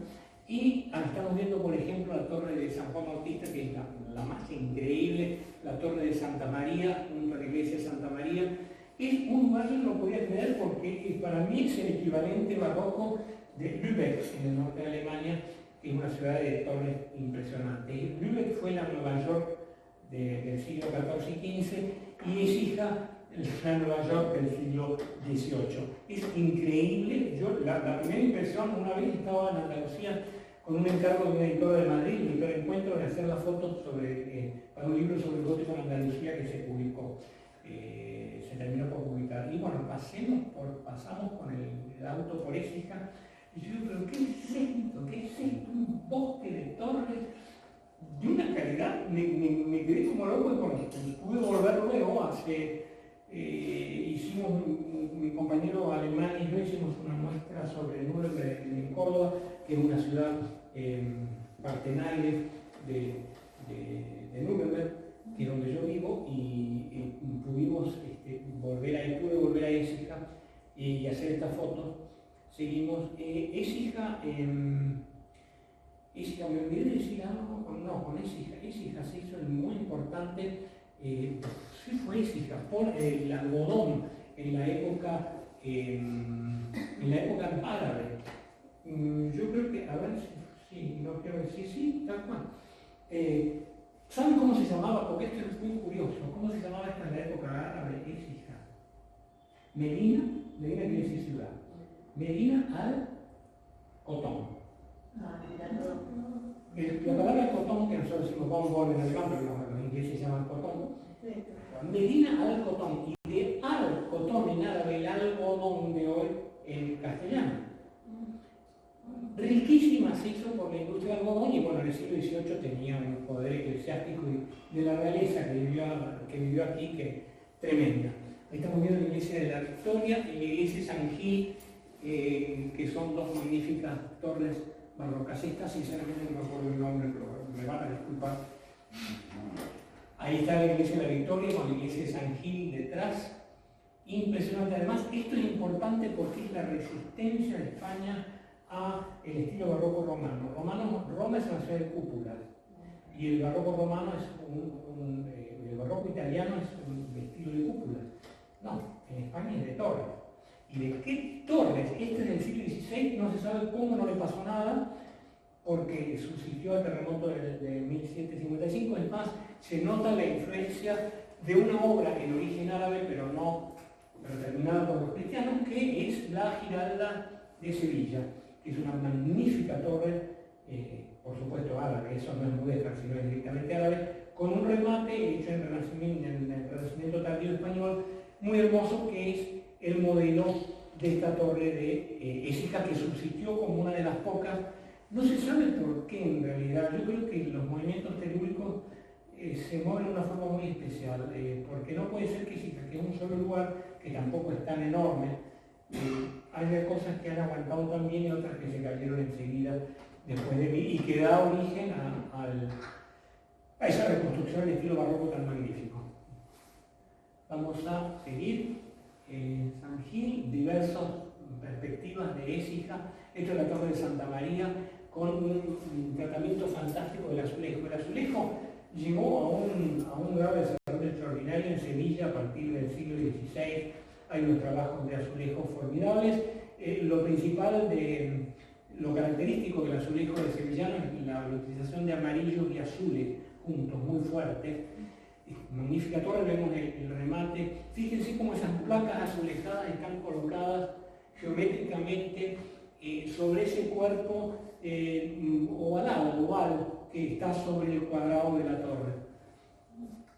Y estamos viendo, por ejemplo, la torre de San Juan Bautista, que es la más increíble, la torre de Santa María, junto a la iglesia de Santa María. Es un lugar que no lo podía creer porque para mí es el equivalente barroco de Lübeck, en el norte de Alemania, que es una ciudad de torres impresionante. Lübeck fue la Nueva York del siglo XIV y XV y Écija la Nueva York del siglo XVIII. Es increíble. Yo la primera impresión, una vez estaba en Andalucía con un encargo de una editora de Madrid, un editor de encuentro, de hacer la foto para un libro sobre el gótico en Andalucía que se publicó. Se terminó por publicar. Y bueno, pasamos con el auto por Écija. Y yo digo: ¿pero qué es esto? ¿Qué es esto? Un bosque de torres de una calidad. Me quedé como loco y bueno, pude volver luego. Hicimos, mi compañero alemán y yo hicimos una muestra sobre Nuremberg en Córdoba, que es una ciudad partenaire de Nuremberg, que es donde yo vivo, y pudimos pude volver a Écija y hacer estas fotos. Seguimos. Écija, me olvidé de decir algo, con Écija. Écija se hizo muy importante. Sí, fue Écija por el algodón en la época árabe. Yo creo que, a ver si no quiero decir, sí, tal cual. ¿Saben cómo se llamaba? Porque esto es muy curioso. ¿Cómo se llamaba esta en la época árabe? Écija. Medina quiere decir ciudad. Medina al Cotón. La palabra cotón, que nosotros decimos bonbon en alemán, pero los ingleses llaman cotón. Medina al Cotón, y de al Cotón en árabe, el algodón de hoy en castellano. Riquísima se hizo por la industria del algodón, y bueno, en el siglo XVIII tenía un poder eclesiástico y de la realeza que vivió aquí, que tremenda. Ahí estamos viendo la iglesia de la Victoria y la iglesia de San Gil, que son dos magníficas torres barrocas. Esta sinceramente no me acuerdo el nombre, pero me van a disculpar. Ahí está la iglesia de la Victoria con la iglesia de San Gil detrás. Impresionante. Además, esto es importante porque es la resistencia de España a el estilo barroco romano. Roma es una ciudad de cúpulas y el barroco romano es el barroco italiano es un estilo de cúpulas. No, en España es de torres. ¿Y de qué torres? Este es del siglo XVI, no se sabe cómo, no le pasó nada, porque subsistió el terremoto de 1755. Es más, se nota la influencia de una obra en origen árabe, pero terminada por los cristianos, que es la Giralda de Sevilla, que es una magnífica torre, por supuesto árabe, eso no es mudéjar, sino es directamente árabe, con un remate hecho en el Renacimiento tardío español, muy hermoso, que es el modelo de esta torre de Écija, que subsistió como una de las pocas. No se sabe por qué en realidad. Yo creo que los movimientos telúricos se mueven de una forma muy especial, porque no puede ser que Écija, que es un solo lugar, que tampoco es tan enorme, haya cosas que han aguantado también y otras que se cayeron enseguida después de mí, y que da origen a esa reconstrucción de estilo barroco tan magnífico. Vamos a seguir. San Gil, diversas perspectivas de Écija. Esto es la torre de Santa María, con un tratamiento fantástico del azulejo. El azulejo llegó a un grado de desarrollo extraordinario en Sevilla a partir del siglo XVI. Hay unos trabajos de azulejo formidables. Lo característico del azulejo de sevillano es la utilización de amarillos y azules juntos, muy fuertes. Magnífica torre, vemos el remate. Fíjense cómo esas placas azulejadas están colocadas geométricamente sobre ese cuerpo oval que está sobre el cuadrado de la torre.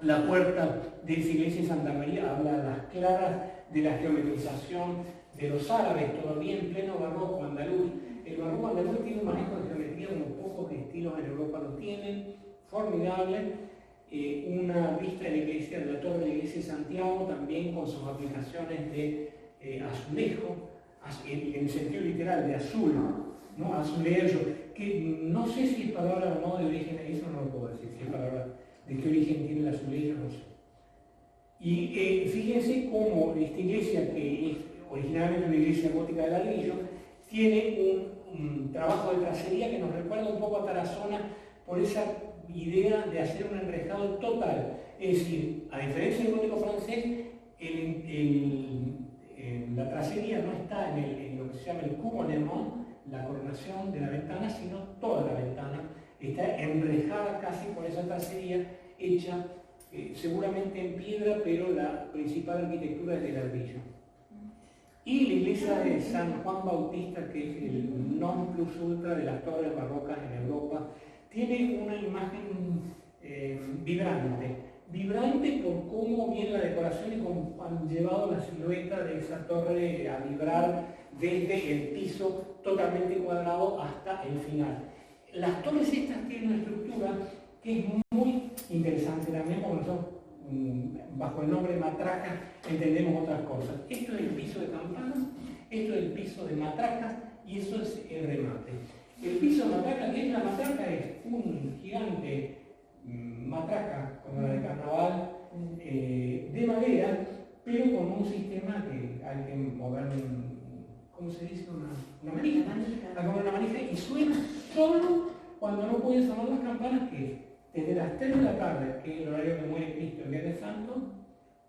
La puerta de esa iglesia de Santa María habla a las claras de la geometrización de los árabes, todavía en pleno barroco andaluz. El barroco andaluz tiene un manejo de geometría como pocos estilos en Europa lo tienen, formidable. Una vista de la iglesia, de la torre de la iglesia de Santiago, también con sus aplicaciones de azulejo, en el sentido literal de azul, ¿no? Azulejo, que no sé si es palabra o no de origen, eso no lo puedo decir, si es palabra de qué origen tiene el azulejo, no sé. Y fíjense cómo esta iglesia, que es originalmente una iglesia gótica de ladrillo, tiene un trabajo de tracería que nos recuerda un poco a Tarazona por esa idea de hacer un enrejado total. Es decir, a diferencia del gótico francés, la tracería no está en lo que se llama el couronnement, la coronación de la ventana, sino toda la ventana está enrejada casi por esa tracería hecha seguramente en piedra, pero la principal arquitectura es de ladrillo. Y la iglesia de San Juan Bautista, que es el non plus ultra de las torres barrocas en Europa, tiene una imagen vibrante por cómo viene la decoración y cómo han llevado la silueta de esa torre a vibrar desde el piso totalmente cuadrado hasta el final. Las torres estas tienen una estructura que es muy interesante también, porque nosotros bajo el nombre de matracas entendemos otras cosas. Esto es el piso de campanas, esto es el piso de matracas y eso es el remate. El piso de matraca, ¿qué es la matraca? Es un gigante matraca, como la de carnaval, de madera, pero con un sistema que hay que mover, ¿cómo se dice? Una manija. Hay que mover una manija y suena solo cuando no pueden sonar las campanas, que es desde las 3 de la tarde, que es el horario que muere Cristo el Viernes Santo,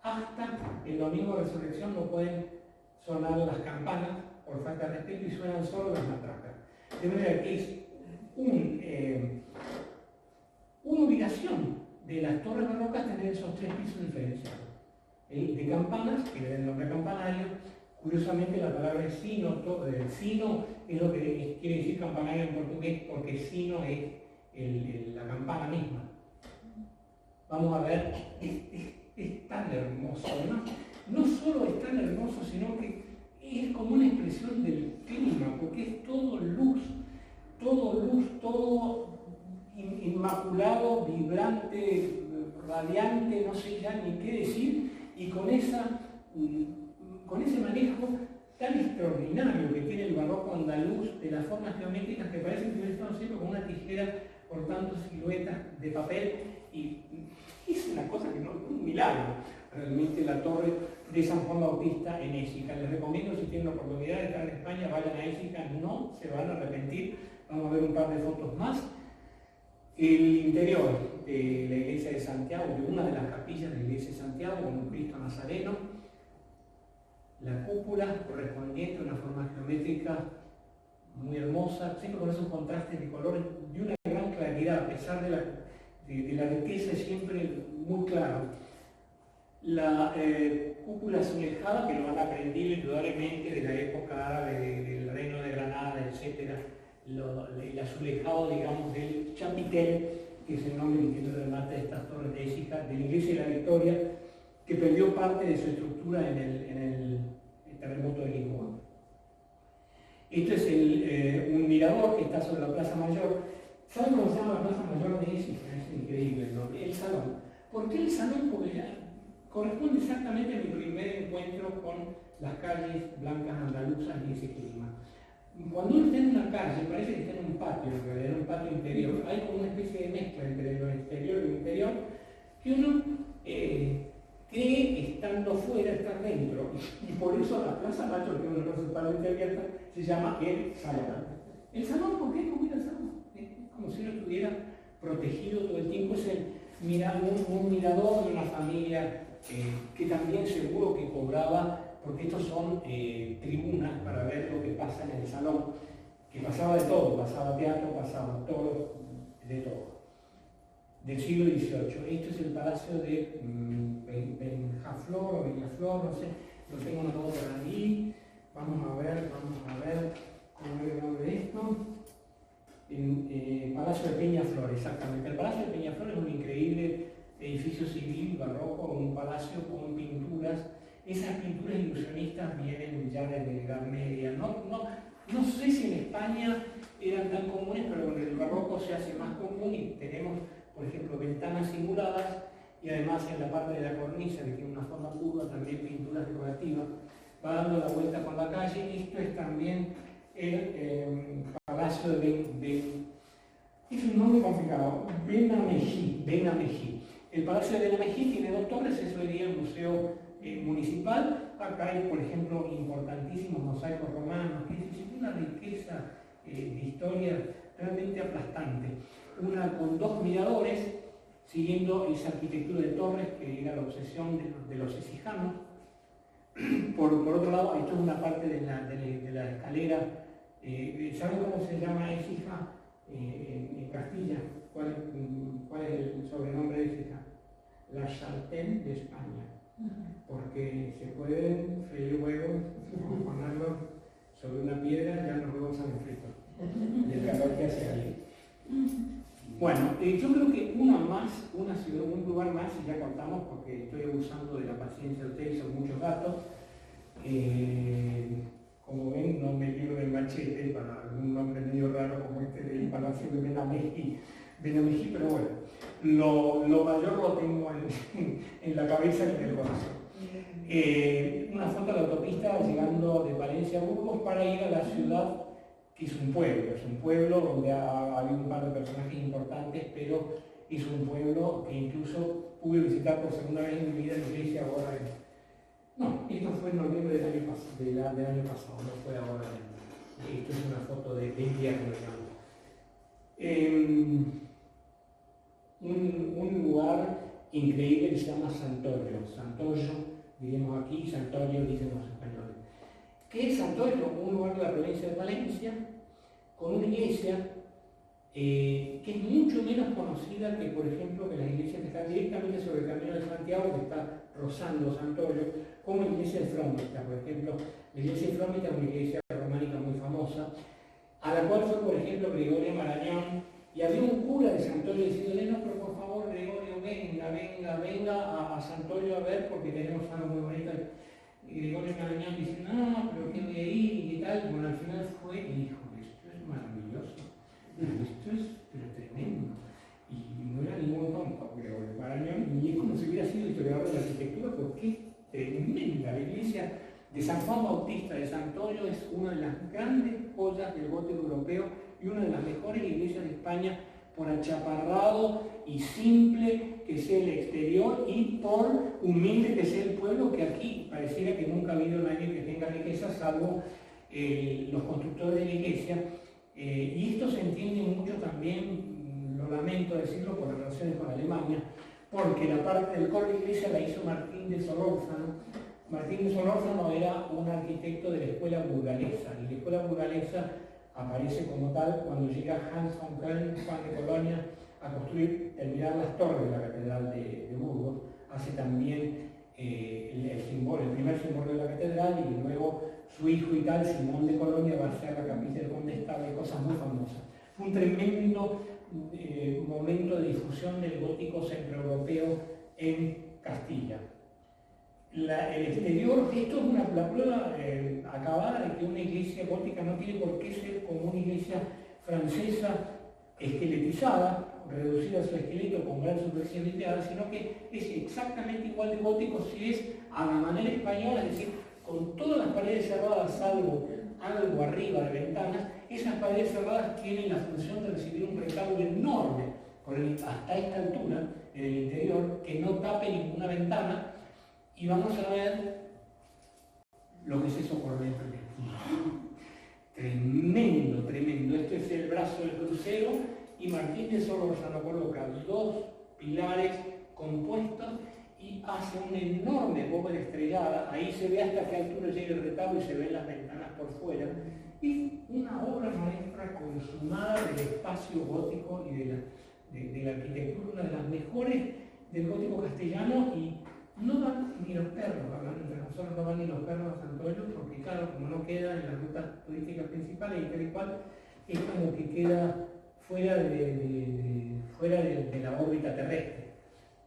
hasta el domingo de resurrección no pueden sonar las campanas por falta de respeto y suenan solo las matracas. De manera que es una ubicación tener esos 3 pisos diferenciados. El de campanas, que le da el nombre campanario. Curiosamente la palabra sino, sino es lo que quiere decir campanario en portugués, porque sino es la campana misma. Vamos a ver, es tan hermoso, además, no solo es tan hermoso, sino que es como una expresión del clima, porque es todo luz, todo inmaculado, vibrante, radiante, no sé ya ni qué decir, y con ese manejo tan extraordinario que tiene el barroco andaluz de las formas geométricas que parecen que están siempre con una tijera cortando siluetas de papel, y es una cosa que no es un milagro. Realmente la torre de San Juan Bautista en Écija. Les recomiendo, si tienen la oportunidad de estar en España, vayan a Écija, no se van a arrepentir. Vamos a ver un par de fotos más. El interior de la iglesia de Santiago, de una de las capillas de la iglesia de Santiago, con un Cristo Nazareno. La cúpula correspondiente a una forma geométrica muy hermosa, siempre con esos contrastes de colores de una gran claridad, a pesar de la riqueza, es siempre muy claro. La cúpula azulejada, que lo han aprendido indudablemente de la época árabe, del reino de Granada, etc. El azulejado, digamos, del chapitel, que es el nombre que tiene remate de estas torres de Écija, de la iglesia de la Victoria, que perdió parte de su estructura en el terremoto de Lisboa. Esto es un mirador que está sobre la Plaza Mayor. ¿Saben cómo se llama la Plaza Mayor de Écija? Es increíble, ¿no? El salón. ¿Por qué el salón? Porque ya corresponde exactamente a mi primer encuentro con las calles blancas andaluzas y ese clima. Cuando uno está en una calle, parece que está en un patio, en realidad, en un patio interior. Hay como una especie de mezcla entre lo exterior y lo interior, que uno cree, estando fuera, estar dentro. Y por eso la Plaza Mayor, que es una plaza totalmente abierta, se llama el salón. ¿El salón por qué? ¿Cómo era el salón? Es como si uno estuviera protegido todo el tiempo. Es un mirador de una familia que también seguro que cobraba, porque estos son tribunas para ver lo que pasa en el salón, que pasaba de todo, pasaba teatro, pasaba todo, de todo. Del siglo XVIII. Esto es el palacio de Benjaflor o Villaflor, no sé, lo tengo anotado por ahí. Vamos a ver cómo es el nombre de esto. Palacio de Peñaflor, exactamente. El Palacio de Peñaflor es un increíble edificio civil barroco, un palacio con pinturas. Esas pinturas ilusionistas vienen ya de la Edad Media. No sé si en España eran tan comunes, pero con el barroco se hace más común y tenemos, por ejemplo, ventanas simuladas y además en la parte de la cornisa, que tiene una forma curva, también pinturas decorativas. Va dando la vuelta con la calle. Esto es también el Palacio de es un nombre complicado, Benamejí. El Palacio de Benamejí tiene 2 torres, eso sería el Museo Municipal. Acá hay, por ejemplo, importantísimos mosaicos romanos, que es una riqueza de historia realmente aplastante. Una con 2 miradores, siguiendo esa arquitectura de torres que era la obsesión de los écijanos. Por otro lado, esto es una parte de la escalera. ¿Saben cómo se llama Écija en Castilla? ¿Cuál es el sobrenombre de Écija? La Chaltén de España. Porque se pueden freír huevos, ponerlos sobre una piedra, ya los huevos salen fritos. Y el calor que hace ahí. Bueno, yo creo que un lugar más, y ya contamos, porque estoy abusando de la paciencia de ustedes, son muchos datos. Como ven, no me libro del machete para algún nombre medio raro como este del Palacio de Benamejí, pero bueno, lo mayor lo tengo en la cabeza y en el corazón. Una foto de la autopista llegando de Valencia a Burgos para ir a la ciudad, que es un pueblo donde ha habido un par de personajes importantes, pero es un pueblo que incluso pude visitar por segunda vez en mi vida en la iglesia ahora. No, esto fue en noviembre del año pasado, no fue ahora. Esto es una foto de invierno, digamos. Un lugar increíble que se llama Santollo. Santollo, diríamos aquí, Santollo dicen los españoles. ¿Qué es Santollo? Un lugar de la provincia de Valencia, con una iglesia que es mucho menos conocida que, por ejemplo, que las iglesias que están directamente sobre el Camino de Santiago, que está rozando Santollo, como la iglesia de Frómita, por ejemplo. La iglesia de Frómita es una iglesia románica muy famosa, a la cual fue, por ejemplo, Gregorio Marañón, y había un cura de Santollo diciéndole: no, pero por favor, Gregorio, venga a Santollo a ver, porque tenemos algo muy bonito. Y Gregorio Marañón dice: no, pero ¿qué voy a ir? ¿Y qué tal? Bueno, al final fue y dijo: esto es maravilloso, esto es pero tremendo. Y no era ningún tonto, Gregorio Marañón, y es como si hubiera sido historiador de la arquitectura, porque es tremenda. La iglesia de San Juan Bautista de Santollo es una de las grandes joyas del gótico europeo y una de las mejores iglesias de España, por achaparrado y simple que sea el exterior y por humilde que sea el pueblo, que aquí pareciera que nunca ha habido nadie que tenga riqueza salvo los constructores de la iglesia. Y esto se entiende mucho también, lo lamento decirlo, por las relaciones con Alemania, porque la parte del coro de la iglesia la hizo Martín de Solórzano. Martín de Solórzano era un arquitecto de la escuela burgalesa, y la escuela burgalesa aparece como tal cuando llega Hans von Köln, Juan de Colonia, a terminar las torres de la catedral de Burgos. Hace también el primer símbolo de la catedral, y luego su hijo y tal, Simón de Colonia, va a hacer la capilla del Condestable, cosas muy famosas. Fue un tremendo momento de difusión del gótico centroeuropeo en Castilla. El exterior, esto es la prueba acabada de que una iglesia gótica no tiene por qué ser como una iglesia francesa esqueletizada, reducida a su esqueleto con gran superficie literal, sino que es exactamente igual de gótico si es a la manera española, es decir, con todas las paredes cerradas, salvo algo arriba de ventanas. Esas paredes cerradas tienen la función de recibir un retablo enorme hasta esta altura en el interior, que no tape ninguna ventana. Y vamos a ver lo que es eso por dentro. Tremendo, tremendo. Esto es el brazo del crucero, y Martín de Solórzano coloca dos pilares compuestos y hace una enorme bóveda estrellada. Ahí se ve hasta qué altura llega el retablo y se ven las ventanas por fuera. Es una obra maestra consumada del espacio gótico y de la arquitectura, una de las mejores del gótico castellano. Y no van ni los perros, hablando entre nosotros, no van ni los perros a Santollo, porque claro, como no queda en las rutas turísticas principales y tal y cual, es como que queda fuera de la órbita terrestre.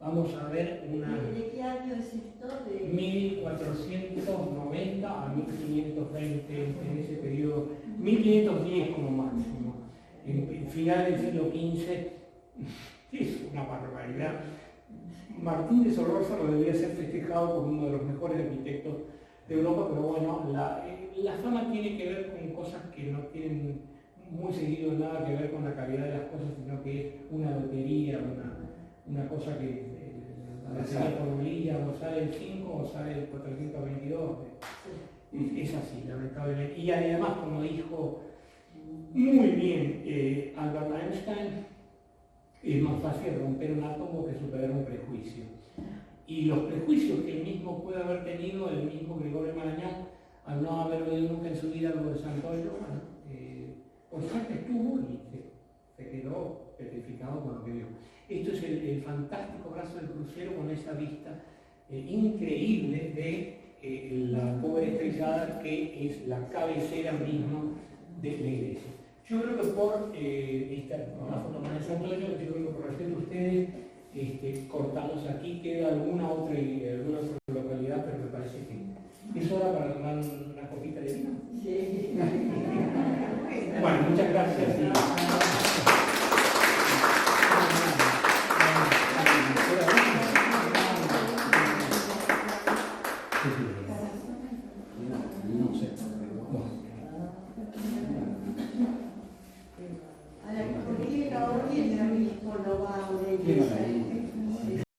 Vamos a ver una... ¿De qué año es esto? De 1490 a 1520, en ese periodo, 1510 como máximo. En final del siglo XV, es una barbaridad. Martín de Solórzano debería ser festejado como uno de los mejores arquitectos de Europa, pero bueno, la fama tiene que ver con cosas que no tienen muy seguido nada que ver con la calidad de las cosas, sino que es una lotería, una cosa que la lotería por bolilla, o sale el 5 o sale el 422. Es así, lamentablemente. Y además, como dijo muy bien Albert Einstein, es más fácil romper un átomo que superar un prejuicio. Y los prejuicios que él mismo puede haber tenido, el mismo Gregorio Marañón, al no haber oído nunca en su vida algo de Santollo, por suerte estuvo y se quedó petrificado con lo que vio. Esto es el fantástico brazo del crucero con esa vista increíble de la bóveda estrellada, que es la cabecera misma de la iglesia. Yo creo que por esta foto más de Santollo, yo creo que por respeto a ustedes, cortamos aquí. Queda alguna otra localidad, pero me parece que es hora para tomar una copita de vino. Sí. Bueno, muchas gracias. Ahora, ¿por qué el obispo no va a una iglesia?